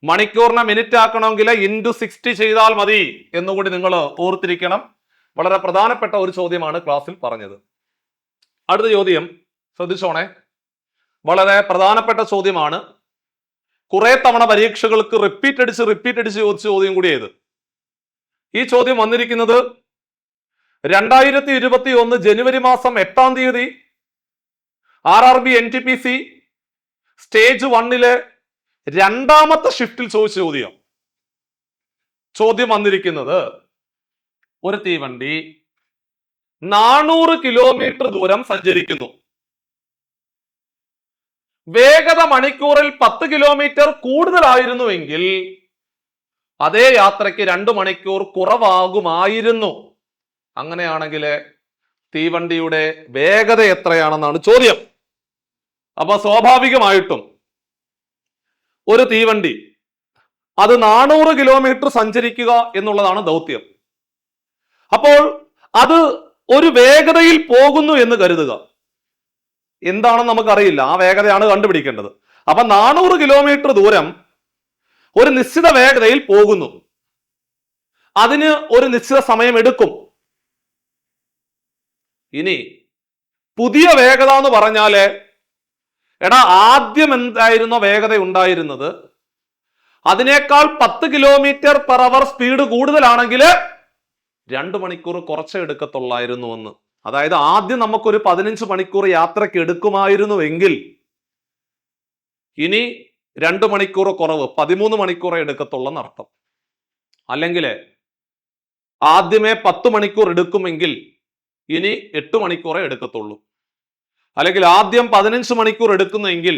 മണിക്കൂറിനെ മിനിറ്റ് ആക്കണമെങ്കിൽ ഇൻറ്റു 60 ചെയ്താൽ മതി എന്നുകൂടി നിങ്ങൾ ഓർത്തിരിക്കണം. വളരെ പ്രധാനപ്പെട്ട ഒരു ചോദ്യമാണ് ക്ലാസ്സിൽ പറഞ്ഞത്. അടുത്ത ചോദ്യം ശ്രദ്ധിച്ചോണേ, വളരെ പ്രധാനപ്പെട്ട ചോദ്യമാണ്. കുറെ തവണ പരീക്ഷകൾക്ക് റിപ്പീറ്റ് അടിച്ച് ചോദിച്ച ചോദ്യം കൂടിയത്. ഈ ചോദ്യം വന്നിരിക്കുന്നത് 2021 ജനുവരി മാസം 8-ാം തീയതി RRB NTPC സ്റ്റേജ് 1 രണ്ടാമത്തെ ഷിഫ്റ്റിൽ ചോദിച്ച ചോദ്യം. ചോദ്യം വന്നിരിക്കുന്നത്, ഒരു തീവണ്ടി 400 കിലോമീറ്റർ ദൂരം സഞ്ചരിക്കുന്നു. വേഗത മണിക്കൂറിൽ 10 കിലോമീറ്റർ കൂടുതലായിരുന്നുവെങ്കിൽ അതേ യാത്രയ്ക്ക് 2 മണിക്കൂർ കുറവാകുമായിരുന്നു. അങ്ങനെയാണെങ്കിൽ തീവണ്ടിയുടെ വേഗത എത്രയാണെന്നാണ് ചോദ്യം. അപ്പൊ സ്വാഭാവികമായിട്ടും ഒരു തീവണ്ടി അത് 400 കിലോമീറ്റർ സഞ്ചരിക്കുക എന്നുള്ളതാണ് ദൗത്യം. അപ്പോൾ അത് ഒരു വേഗതയിൽ പോകുന്നു എന്ന് കരുതുക. എന്താണെന്ന് നമുക്കറിയില്ല, ആ വേഗതയാണ് കണ്ടുപിടിക്കേണ്ടത്. അപ്പൊ 400 കിലോമീറ്റർ ദൂരം ഒരു നിശ്ചിത വേഗതയിൽ പോകുന്നു. അതിന് ഒരു നിശ്ചിത സമയം എടുക്കും. ഇനി പുതിയ വേഗത എന്ന് പറഞ്ഞാല്, എടാ ആദ്യം എന്തായിരുന്നോ വേഗത ഉണ്ടായിരുന്നത് അതിനേക്കാൾ 10 km/h സ്പീഡ് കൂടുതലാണെങ്കിൽ 2 മണിക്കൂർ കുറച്ചേ എടുക്കത്തുള്ളായിരുന്നു എന്ന്. അതായത് ആദ്യം നമുക്കൊരു 15 മണിക്കൂർ യാത്രയ്ക്ക് എടുക്കുമായിരുന്നുവെങ്കിൽ ഇനി 2 മണിക്കൂർ കുറവ് 13 മണിക്കൂറേ എടുക്കത്തുള്ളെന്ന് അർത്ഥം. അല്ലെങ്കിൽ ആദ്യമേ 10 മണിക്കൂർ എടുക്കുമെങ്കിൽ ഇനി 8 മണിക്കൂറേ എടുക്കത്തുള്ളൂ. അല്ലെങ്കിൽ ആദ്യം 15 മണിക്കൂർ എടുക്കുന്നെങ്കിൽ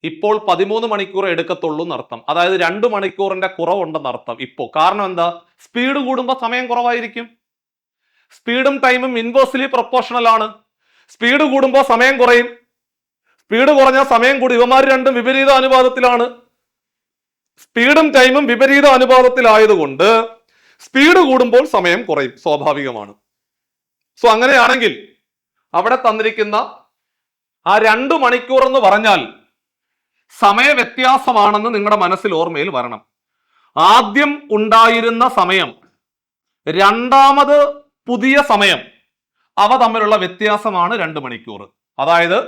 ഇപ്പോൾ 13 മണിക്കൂർ എടുക്കത്തുള്ളൂ എന്നർത്ഥം. അതായത് 2 മണിക്കൂറിന്റെ കുറവുണ്ടെന്ന് അർത്ഥം ഇപ്പോൾ. കാരണം എന്താ? സ്പീഡ് കൂടുമ്പോൾ സമയം കുറവായിരിക്കും. സ്പീഡും ടൈമും ഇൻവേഴ്സ്ലി പ്രൊപ്പോർഷണൽ ആണ്. സ്പീഡ് കൂടുമ്പോൾ സമയം കുറയും, സ്പീഡ് കുറഞ്ഞാൽ സമയം കൂടി. ഇവന്മാർ രണ്ടും വിപരീത അനുപാതത്തിലാണ്. സ്പീഡും ടൈമും വിപരീത അനുപാതത്തിലായതുകൊണ്ട് സ്പീഡ് കൂടുമ്പോൾ സമയം കുറയും, സ്വാഭാവികമാണ്. സോ അങ്ങനെയാണെങ്കിൽ അവിടെ തന്നിരിക്കുന്ന ആ 2 മണിക്കൂർ എന്ന് പറഞ്ഞാൽ സമയ വ്യത്യാസമാണെന്ന് നിങ്ങളുടെ മനസ്സിൽ ഓർമ്മയിൽ വരണം. ആദ്യം ഉണ്ടായിരുന്ന സമയം, രണ്ടാമത് പുതിയ സമയം, അവ തമ്മിലുള്ള വ്യത്യാസമാണ് 2 മണിക്കൂർ. അതായത്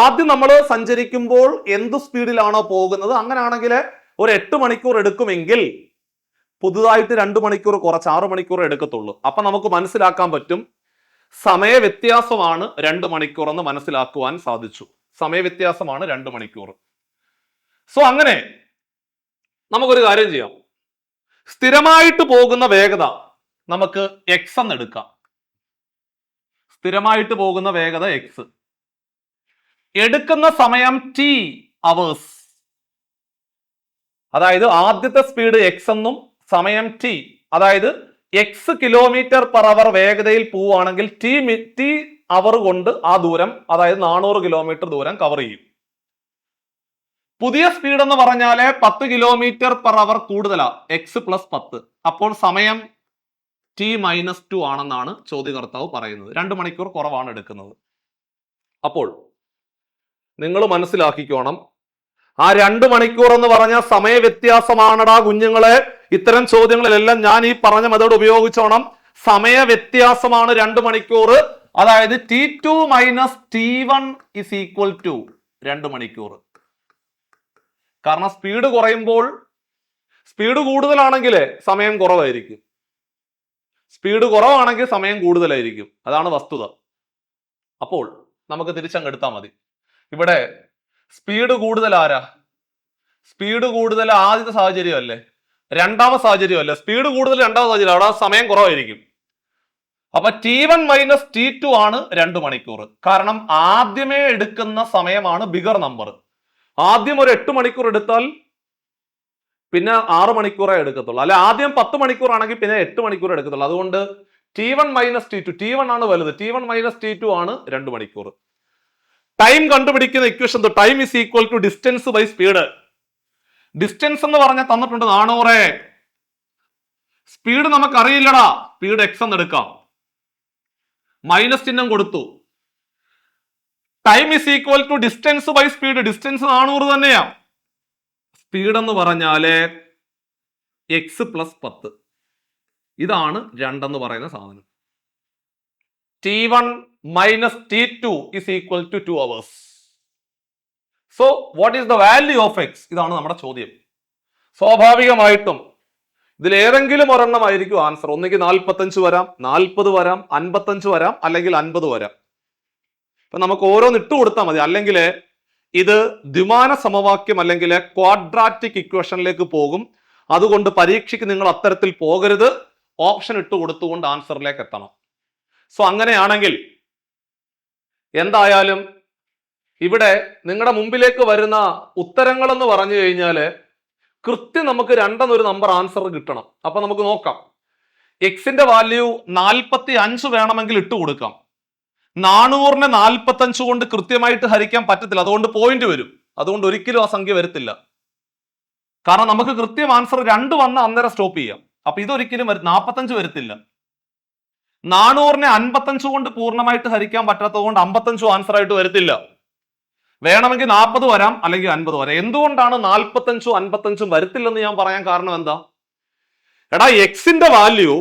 ആദ്യം നമ്മൾ സഞ്ചരിക്കുമ്പോൾ എന്ത് സ്പീഡിലാണോ പോകുന്നത് അങ്ങനെയാണെങ്കിൽ ഒരു 8 മണിക്കൂർ എടുക്കുമെങ്കിൽ പുതുതായിട്ട് 2 മണിക്കൂർ കുറച്ച് 6 മണിക്കൂർ എടുക്കത്തുള്ളൂ. അപ്പൊ നമുക്ക് മനസ്സിലാക്കാൻ പറ്റും സമയ വ്യത്യാസമാണ് 2 മണിക്കൂർ എന്ന് മനസ്സിലാക്കുവാൻ സാധിച്ചു. സമയ വ്യത്യാസമാണ് 2 മണിക്കൂർ. സോ അങ്ങനെ നമുക്കൊരു കാര്യം ചെയ്യാം. സ്ഥിരമായിട്ട് പോകുന്ന വേഗത നമുക്ക് x എന്ന് എടുക്കാം. സ്ഥിരമായിട്ട് പോകുന്ന വേഗത എക്സ്, എടുക്കുന്ന സമയം ടി അവേഴ്സ്. അതായത് ആദ്യത്തെ സ്പീഡ് എക്സ് എന്നും സമയം ടി, അതായത് എക്സ് കിലോമീറ്റർ പെർ അവർ വേഗതയിൽ പോവുകയാണെങ്കിൽ ടി അവർ കൊണ്ട് ആ ദൂരം, അതായത് 400 കിലോമീറ്റർ ദൂരം കവർ ചെയ്യും. പുതിയ സ്പീഡ് എന്ന് പറഞ്ഞാല് 10 കിലോമീറ്റർ പെർ അവർ കൂടുതലാ, എക്സ് പ്ലസ് 10. അപ്പോൾ സമയം t-2 ആണെന്നാണ് ചോദ്യകർത്താവ് പറയുന്നത്. 2 മണിക്കൂർ കുറവാണ് എടുക്കുന്നത്. അപ്പോൾ നിങ്ങൾ മനസ്സിലാക്കിക്കോണം, ആ 2 മണിക്കൂർ എന്ന് പറഞ്ഞ സമയ വ്യത്യാസമാണടാ കുഞ്ഞുങ്ങളെ. ഇത്തരം ചോദ്യങ്ങളിലെല്ലാം ഞാൻ ഈ പറഞ്ഞ മെത്തേഡ് ഉപയോഗിച്ചോണം. സമയ വ്യത്യാസമാണ് 2 മണിക്കൂർ. അതായത് T2 minus T1 is equal to 2 മണിക്കൂർ. കാരണം സ്പീഡ് കുറയുമ്പോൾ, സ്പീഡ് കൂടുതലാണെങ്കിൽ സമയം കുറവായിരിക്കും, സ്പീഡ് കുറവാണെങ്കിൽ സമയം കൂടുതലായിരിക്കും. അതാണ് വസ്തുത. അപ്പോൾ നമുക്ക് തിരിച്ചങ്ങെടുത്താൽ മതി. ഇവിടെ സ്പീഡ് കൂടുതൽ ആരാ? സ്പീഡ് കൂടുതൽ ആദ്യത്തെ സാഹചര്യം അല്ലേ, രണ്ടാമത്തെ സാഹചര്യം അല്ലേ? സ്പീഡ് കൂടുതൽ രണ്ടാമത്തെ സാഹചര്യം, അവിടെ സമയം കുറവായിരിക്കും. അപ്പൊ T1 മൈനസ് T2 ആണ് 2 മണിക്കൂർ. കാരണം ആദ്യമേ എടുക്കുന്ന സമയമാണ് ബിഗർ നമ്പർ. ആദ്യം ഒരു 8 മണിക്കൂർ എടുത്താൽ പിന്നെ 6 മണിക്കൂറേ എടുക്കത്തുള്ളൂ. അല്ലെ ആദ്യം 10 മണിക്കൂർ ആണെങ്കിൽ പിന്നെ 8 മണിക്കൂർ എടുക്കത്തുള്ളൂ. അതുകൊണ്ട് T1 മൈനസ് T2, T1 ആണ് വലുത്, T1 മൈനസ് T2 ആണ് 2 മണിക്കൂർ. ടൈം കണ്ടുപിടിക്കുന്ന equation, time is equal to distance by speed. Distance എന്ന് പറഞ്ഞാൽ തന്നിട്ടുണ്ട് 400. സ്പീഡ് നമുക്ക് അറിയില്ലടാ, സ്പീഡ് എക്സ് എന്ന് എടുക്കാം, മൈനസ് ചിഹ്നം കൊടുത്തു. Time is equal to distance by speed. Distance 400 തന്നെയാ. സ്പീഡ് എന്ന് പറഞ്ഞാല് എക്സ് പ്ലസ് 10. ഇതാണ് 2 എന്ന് പറയുന്ന സാധനം. T1 minus T2 is equal to 2 hours. So what is the value of X? ഇതാണ് നമ്മുടെ ചോദ്യം. സ്വാഭാവികമായിട്ടും ഇതിലേതെങ്കിലും ഒരെണ്ണമായിരിക്കും ആൻസർ. ഒന്നുകിൽ 45 വരാം, 40 വരാം, 55 വരാം, അല്ലെങ്കിൽ 50 വരാം. അപ്പൊ നമുക്ക് ഓരോന്ന് ഇട്ട് കൊടുത്താൽ മതി. അല്ലെങ്കിൽ ഇത് ദ്വിമാന സമവാക്യം അല്ലെങ്കിൽ ക്വാഡ്രാറ്റിക് ഇക്വേഷനിലേക്ക് പോകും. അതുകൊണ്ട് പരീക്ഷയ്ക്ക് നിങ്ങൾ അത്തരത്തിൽ പോകരുത്. ഓപ്ഷൻ ഇട്ട് കൊടുത്തുകൊണ്ട് ആൻസറിലേക്ക് എത്തണം. സോ അങ്ങനെയാണെങ്കിൽ എന്തായാലും ഇവിടെ നിങ്ങളുടെ മുമ്പിലേക്ക് വരുന്ന ഉത്തരങ്ങൾ എന്ന് പറഞ്ഞു കഴിഞ്ഞാൽ കൃത്യം നമുക്ക് 2 എന്നൊരു നമ്പർ ആൻസർ കിട്ടണം. അപ്പൊ നമുക്ക് നോക്കാം. എക്സിന്റെ വാല്യൂ 45 വേണമെങ്കിൽ ഇട്ട് കൊടുക്കാം. 400നെ 45 കൊണ്ട് കൃത്യമായിട്ട് ഹരിക്കാൻ പറ്റത്തില്ല, അതുകൊണ്ട് പോയിന്റ് വരും. അതുകൊണ്ട് ഒരിക്കലും ആ സംഖ്യ വരത്തില്ല. കാരണം നമുക്ക് കൃത്യം ആൻസർ 2 വന്ന് അന്നേരം സ്റ്റോപ്പ് ചെയ്യാം. അപ്പൊ ഇതൊരിക്കലും 45 വരത്തില്ല. 400നെ 55 കൊണ്ട് പൂർണ്ണമായിട്ട് ഹരിക്കാൻ പറ്റാത്തത് കൊണ്ട് 55 ആൻസർ ആയിട്ട് വരത്തില്ല. വേണമെങ്കിൽ 40 വരാം, അല്ലെങ്കിൽ 50 വരാം. എന്തുകൊണ്ടാണ് 45ഉം 55ഉം വരത്തില്ലെന്ന് ഞാൻ പറയാൻ കാരണം എന്താ? എടാ എക്സിന്റെ വാല്യൂ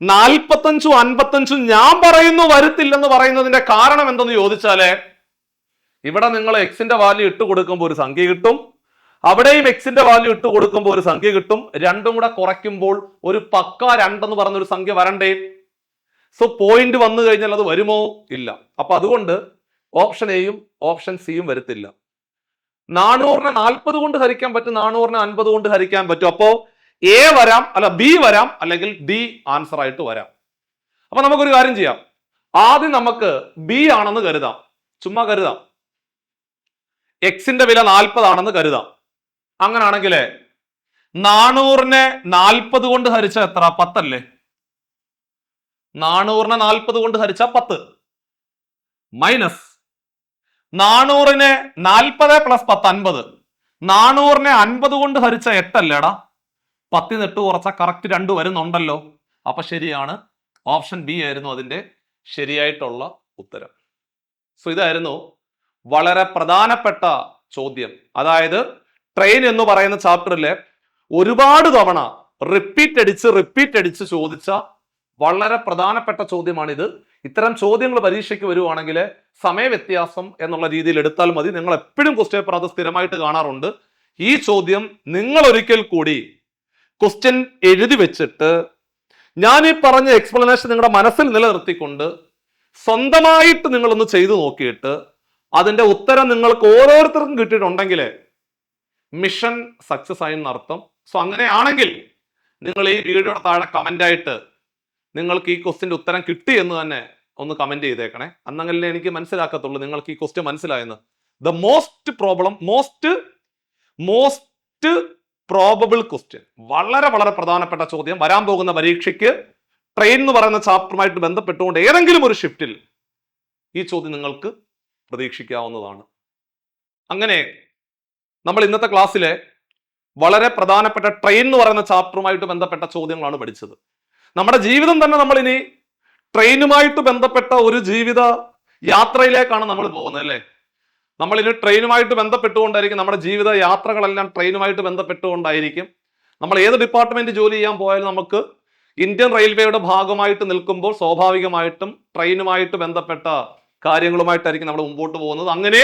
45ഉം 55ഉം ഞാൻ പറയുന്നു വരത്തില്ലെന്ന് പറയുന്നതിന്റെ കാരണം എന്തെന്ന് ചോദിച്ചാലേ, ഇവിടെ നിങ്ങൾ എക്സിന്റെ വാല്യൂ ഇട്ട് കൊടുക്കുമ്പോൾ ഒരു സംഖ്യ കിട്ടും, അവിടെയും എക്സിന്റെ വാല്യൂ ഇട്ട് കൊടുക്കുമ്പോൾ ഒരു സംഖ്യ കിട്ടും. രണ്ടും കൂടെ കുറയ്ക്കുമ്പോൾ ഒരു പക്ക 2 എന്ന് പറഞ്ഞൊരു സംഖ്യ വരണ്ടേ? സോ പോയിന്റ് വന്നു കഴിഞ്ഞാൽ അത് വരുമോ? ഇല്ല. അപ്പൊ അതുകൊണ്ട് ഓപ്ഷൻ എയും ഓപ്ഷൻ സിയും വരത്തില്ല. 400നെ 40 കൊണ്ട് ഹരിക്കാൻ പറ്റും, 400നെ 50 കൊണ്ട് ഹരിക്കാൻ പറ്റും. അപ്പോ എ വരാം, അല്ല ബി വരാം, അല്ലെങ്കിൽ ഡി ആൻസർ ആയിട്ട് വരാം. അപ്പൊ നമുക്കൊരു കാര്യം ചെയ്യാം. ആദ്യം നമുക്ക് ബി ആണെന്ന് കരുതാം, ചുമ്മാ കരുതാം. എക്സിന്റെ വില 40 ആണെന്ന് കരുതാം. അങ്ങനാണെങ്കിൽ 400നെ 40 കൊണ്ട് ഹരിച്ച എത്ര? 10 അല്ലേ? 400നെ 40 കൊണ്ട് ഹരിച്ച 10 മൈനസ് 400നെ 40 പ്ലസ് 10 50. 400നെ 50 കൊണ്ട് ഹരിച്ച 8 അല്ലേടാ? 10 8 കുറച്ച കറക്റ്റ് 2 വരുന്നുണ്ടല്ലോ. അപ്പൊ ശരിയാണ്, ഓപ്ഷൻ ബി ആയിരുന്നു അതിന്റെ ശരിയായിട്ടുള്ള ഉത്തരം. സോ ഇതായിരുന്നു വളരെ പ്രധാനപ്പെട്ട ചോദ്യം. അതായത് ട്രെയിൻ എന്ന് പറയുന്ന ചാപ്റ്ററിലെ ഒരുപാട് തവണ റിപ്പീറ്റ് അടിച്ച് ചോദിച്ച വളരെ പ്രധാനപ്പെട്ട ചോദ്യമാണിത്. ഇത്തരം ചോദ്യങ്ങൾ പരീക്ഷയ്ക്ക് വരുവാണെങ്കിൽ സമയവ്യത്യാസം എന്നുള്ള രീതിയിൽ എടുത്താൽ മതി. നിങ്ങൾ എപ്പോഴും ക്വസ്റ്റ്യൻ പേപ്പർ അത് സ്ഥിരമായിട്ട് കാണാറുണ്ട്. ഈ ചോദ്യം നിങ്ങൾ ഒരിക്കൽ കൂടി ക്വസ്റ്റ്യൻ എഴുതി വെച്ചിട്ട് ഞാൻ ഈ പറഞ്ഞ എക്സ്പ്ലനേഷൻ നിങ്ങളുടെ മനസ്സിൽ നിലനിർത്തിക്കൊണ്ട് സ്വന്തമായിട്ട് നിങ്ങളൊന്ന് ചെയ്തു നോക്കിയിട്ട് അതിന്റെ ഉത്തരം നിങ്ങൾക്ക് ഓരോരുത്തർക്കും കിട്ടിയിട്ടുണ്ടെങ്കിൽ മിഷൻ സക്സസ് ആയി എന്നർത്ഥം. സോ അങ്ങനെയാണെങ്കിൽ നിങ്ങൾ ഈ വീഡിയോയുടെ താഴെ കമന്റ് ആയിട്ട് നിങ്ങൾക്ക് ഈ ക്വസ്റ്റ്യന്റെ ഉത്തരം കിട്ടി എന്ന് തന്നെ ഒന്ന് കമന്റ് ചെയ്തേക്കണേ. അന്നെങ്കിലേ എനിക്ക് മനസ്സിലാക്കത്തുള്ളൂ നിങ്ങൾക്ക് ഈ ക്വസ്റ്റ്യൻ മനസ്സിലായെന്ന്. ദ മോസ്റ്റ് പ്രോബബിൾ ക്വസ്റ്റ്യൻ, വളരെ വളരെ പ്രധാനപ്പെട്ട ചോദ്യം, വരാൻ പോകുന്ന പരീക്ഷയ്ക്ക് ട്രെയിൻ എന്ന് പറയുന്ന ചാപ്റ്ററുമായിട്ട് ബന്ധപ്പെട്ടുകൊണ്ട് ഏതെങ്കിലും ഒരു ഷിഫ്റ്റിൽ ഈ ചോദ്യം നിങ്ങൾക്ക് പ്രതീക്ഷിക്കാവുന്നതാണ്. അങ്ങനെ നമ്മൾ ഇന്നത്തെ ക്ലാസ്സിലെ വളരെ പ്രധാനപ്പെട്ട ട്രെയിൻ എന്ന് പറയുന്ന ചാപ്റ്ററുമായിട്ട് ബന്ധപ്പെട്ട ചോദ്യങ്ങളാണ് പഠിച്ചത്. നമ്മുടെ ജീവിതം തന്നെ നമ്മൾ ഇനി ട്രെയിനുമായിട്ട് ബന്ധപ്പെട്ട ഒരു ജീവിത യാത്രയിലേക്കാണ് നമ്മൾ പോകുന്നത് അല്ലേ. നമ്മൾ ഇനി ട്രെയിനുമായിട്ട് ബന്ധപ്പെട്ടുകൊണ്ടായിരിക്കും നമ്മുടെ ജീവിത യാത്രകളെല്ലാം ട്രെയിനുമായിട്ട് ബന്ധപ്പെട്ടുകൊണ്ടായിരിക്കും. നമ്മൾ ഏത് ഡിപ്പാർട്ട്മെന്റ് ജോലി ചെയ്യാൻ പോയാലും നമുക്ക് ഇന്ത്യൻ റെയിൽവേയുടെ ഭാഗമായിട്ട് നിൽക്കുമ്പോൾ സ്വാഭാവികമായിട്ടും ട്രെയിനുമായിട്ട് ബന്ധപ്പെട്ട കാര്യങ്ങളുമായിട്ടായിരിക്കും നമ്മൾ മുമ്പോട്ട് പോകുന്നത്. അങ്ങനെ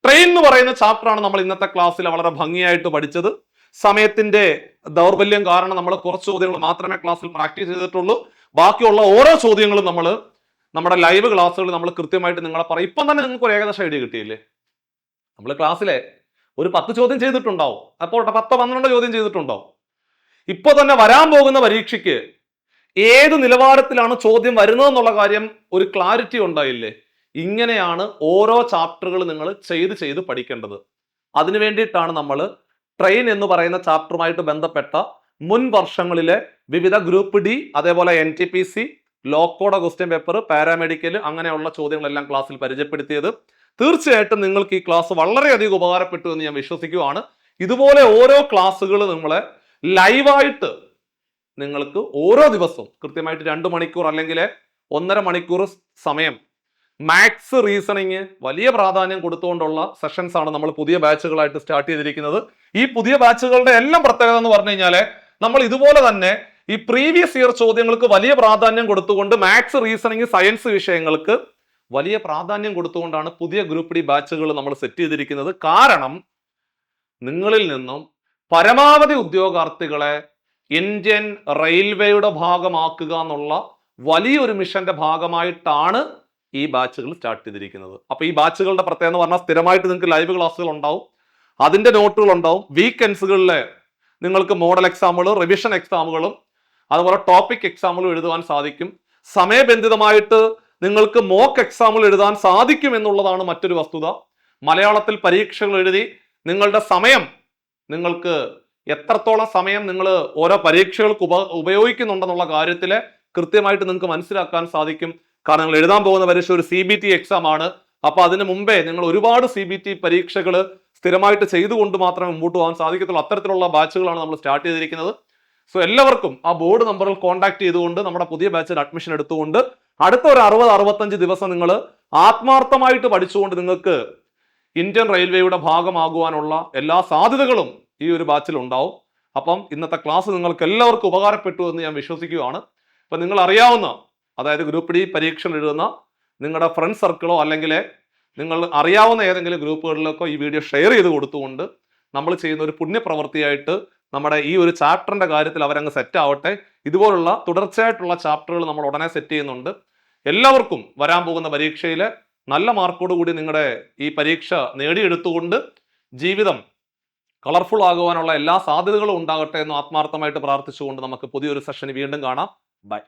ട്രെയിൻ എന്ന് പറയുന്ന ചാപ്റ്ററാണ് നമ്മൾ ഇന്നത്തെ ക്ലാസ്സിൽ വളരെ ഭംഗിയായിട്ട് പഠിച്ചത്. സമയത്തിന്റെ ദൗർബല്യം കാരണം നമ്മൾ കുറച്ച് ചോദ്യങ്ങൾ മാത്രമേ ക്ലാസ്സിൽ പ്രാക്ടീസ് ചെയ്തിട്ടുള്ളൂ. ബാക്കിയുള്ള ഓരോ ചോദ്യങ്ങളും നമ്മൾ നമ്മുടെ ലൈവ് ക്ലാസ്സുകൾ നമ്മൾ കൃത്യമായിട്ട് നിങ്ങളെ പറയും. ഇപ്പം തന്നെ നിങ്ങൾക്ക് ഒരു ഏകദേശം ഐഡിയ കിട്ടിയില്ലേ? നമ്മൾ ക്ലാസ്സിലെ ഒരു 10 ചോദ്യം ചെയ്തിട്ടുണ്ടാവും, അപ്പോൾ 10-12 ചോദ്യം ചെയ്തിട്ടുണ്ടാവും. ഇപ്പൊ തന്നെ വരാൻ പോകുന്ന പരീക്ഷയ്ക്ക് ഏത് നിലവാരത്തിലാണ് ചോദ്യം വരുന്നതെന്നുള്ള കാര്യം ഒരു ക്ലാരിറ്റി ഉണ്ടായില്ലേ? ഇങ്ങനെയാണ് ഓരോ ചാപ്റ്ററുകൾ നിങ്ങൾ ചെയ്ത് പഠിക്കേണ്ടത്. അതിനു വേണ്ടിയിട്ടാണ് നമ്മൾ ട്രെയിൻ എന്ന് പറയുന്ന ചാപ്റ്ററുമായിട്ട് ബന്ധപ്പെട്ട മുൻ വർഷങ്ങളിലെ വിവിധ ഗ്രൂപ്പ് ഡി, അതേപോലെ NTPC, ലോക്കോഡ ക്വസ്റ്റ്യൻ പേപ്പർ, പാരാമെഡിക്കൽ, അങ്ങനെയുള്ള ചോദ്യങ്ങളെല്ലാം ക്ലാസ്സിൽ പരിചയപ്പെടുത്തിയത്. തീർച്ചയായിട്ടും നിങ്ങൾക്ക് ഈ ക്ലാസ് വളരെയധികം ഉപകാരപ്പെട്ടു എന്ന് ഞാൻ വിശ്വസിക്കുകയാണ്. ഇതുപോലെ ഓരോ ക്ലാസ്സുകൾ നമ്മളെ ലൈവായിട്ട് നിങ്ങൾക്ക് ഓരോ ദിവസവും കൃത്യമായിട്ട് 2 മണിക്കൂർ അല്ലെങ്കിൽ 1.5 മണിക്കൂർ സമയം മാത്സ്, റീസണിങ് വലിയ പ്രാധാന്യം കൊടുത്തുകൊണ്ടുള്ള സെഷൻസ് ആണ് നമ്മൾ പുതിയ ബാച്ചുകളായിട്ട് സ്റ്റാർട്ട് ചെയ്തിരിക്കുന്നത്. ഈ പുതിയ ബാച്ചുകളുടെ എല്ലാം പ്രത്യേകത എന്ന് പറഞ്ഞു കഴിഞ്ഞാൽ നമ്മൾ ഇതുപോലെ തന്നെ ഈ പ്രീവിയസ് ഇയർ ചോദ്യങ്ങൾക്ക് വലിയ പ്രാധാന്യം കൊടുത്തുകൊണ്ട് മാത്സ്, റീസണിങ്, സയൻസ് വിഷയങ്ങൾക്ക് വലിയ പ്രാധാന്യം കൊടുത്തുകൊണ്ടാണ് പുതിയ ഗ്രൂപ്പ് ഡി ബാച്ചുകൾ നമ്മൾ സെറ്റ് ചെയ്തിരിക്കുന്നത്. കാരണം നിങ്ങളിൽ നിന്നും പരമാവധി ഉദ്യോഗാർത്ഥികളെ ഇന്ത്യൻ റെയിൽവേയുടെ ഭാഗമാക്കുക എന്നുള്ള വലിയൊരു മിഷന്റെ ഭാഗമായിട്ടാണ് ഈ ബാച്ചുകൾ സ്റ്റാർട്ട് ചെയ്തിരിക്കുന്നത്. അപ്പൊ ഈ ബാച്ചുകളുടെ പ്രത്യേകത എന്ന് പറഞ്ഞാൽ സ്ഥിരമായിട്ട് നിങ്ങൾക്ക് ലൈവ് ക്ലാസ്സുകൾ ഉണ്ടാവും, അതിന്റെ നോട്ടുകൾ ഉണ്ടാവും. വീക്കെൻഡ്സുകളിൽ നിങ്ങൾക്ക് മോഡൽ എക്സാമുകളും റിവിഷൻ എക്സാമുകളും അതുപോലെ ടോപ്പിക് എക്സാമുകളും എഴുതുവാൻ സാധിക്കും. സമയബന്ധിതമായിട്ട് നിങ്ങൾക്ക് മോക്ക് എക്സാമുകൾ എഴുതാൻ സാധിക്കും എന്നുള്ളതാണ് മറ്റൊരു വസ്തുത. മലയാളത്തിൽ പരീക്ഷകൾ എഴുതി നിങ്ങളുടെ സമയം, നിങ്ങൾക്ക് എത്രത്തോളം സമയം നിങ്ങൾ ഓരോ പരീക്ഷകൾക്ക് ഉപയോഗിക്കുന്നുണ്ടെന്നുള്ള കാര്യത്തിൽ കൃത്യമായിട്ട് നിങ്ങൾക്ക് മനസ്സിലാക്കാൻ സാധിക്കും. കാരണം നിങ്ങൾ എഴുതാൻ പോകുന്ന പരീക്ഷ ഒരു CBT എക്സാം ആണ്. അപ്പൊ അതിന് മുമ്പേ നിങ്ങൾ ഒരുപാട് CBT പരീക്ഷകൾ സ്ഥിരമായിട്ട് ചെയ്തുകൊണ്ട് മാത്രമേ മുമ്പോട്ട് പോകാൻ സാധിക്കത്തുള്ളൂ. അത്തരത്തിലുള്ള ബാച്ചുകളാണ് നമ്മൾ സ്റ്റാർട്ട് ചെയ്തിരിക്കുന്നത്. സോ എല്ലാവർക്കും ആ ബോർഡ് നമ്പറിൽ കോൺടാക്ട് ചെയ്തുകൊണ്ട് നമ്മുടെ പുതിയ ബാച്ചിൽ അഡ്മിഷൻ എടുത്തുകൊണ്ട് അടുത്ത ഒരു 60-65 ദിവസം നിങ്ങൾ ആത്മാർത്ഥമായിട്ട് പഠിച്ചുകൊണ്ട് നിങ്ങൾക്ക് ഇന്ത്യൻ റെയിൽവേയുടെ ഭാഗമാകുവാനുള്ള എല്ലാ സാധ്യതകളും ഈ ഒരു ബാച്ചിൽ ഉണ്ടാവും. അപ്പം ഇന്നത്തെ ക്ലാസ് നിങ്ങൾക്ക് എല്ലാവർക്കും ഉപകാരപ്പെട്ടു എന്ന് ഞാൻ വിശ്വസിക്കുകയാണ്. അപ്പം നിങ്ങൾ അറിയാവുന്ന, അതായത് ഗ്രൂപ്പ് ഡി പരീക്ഷകൾ എഴുതുന്ന നിങ്ങളുടെ ഫ്രണ്ട് സർക്കിളോ അല്ലെങ്കിൽ നിങ്ങൾ അറിയാവുന്ന ഏതെങ്കിലും ഗ്രൂപ്പുകളിലൊക്കെ ഈ വീഡിയോ ഷെയർ ചെയ്ത് കൊടുത്തുകൊണ്ട് നമ്മൾ ചെയ്യുന്ന ഒരു പുണ്യപ്രവൃത്തിയായിട്ട് നമ്മുടെ ഈ ഒരു ചാപ്റ്ററിന്റെ കാര്യത്തിൽ അവരങ്ങ് സെറ്റ് ആവട്ടെ. ഇതുപോലുള്ള തുടർച്ചയായിട്ടുള്ള ചാപ്റ്ററുകൾ നമ്മൾ ഉടനെ സെറ്റ് ചെയ്യുന്നുണ്ട്. എല്ലാവർക്കും വരാൻ പോകുന്ന പരീക്ഷയിൽ നല്ല മാർക്കോടുകൂടി നിങ്ങളുടെ ഈ പരീക്ഷ നേടിയെടുത്തുകൊണ്ട് ജീവിതം കളർഫുൾ ആകുവാനുള്ള എല്ലാ സാധ്യതകളും ഉണ്ടാകട്ടെ എന്ന് ആത്മാർത്ഥമായിട്ട് പ്രാർത്ഥിച്ചുകൊണ്ട് നമുക്ക് പുതിയൊരു സെഷന് വീണ്ടും കാണാം. ബൈ.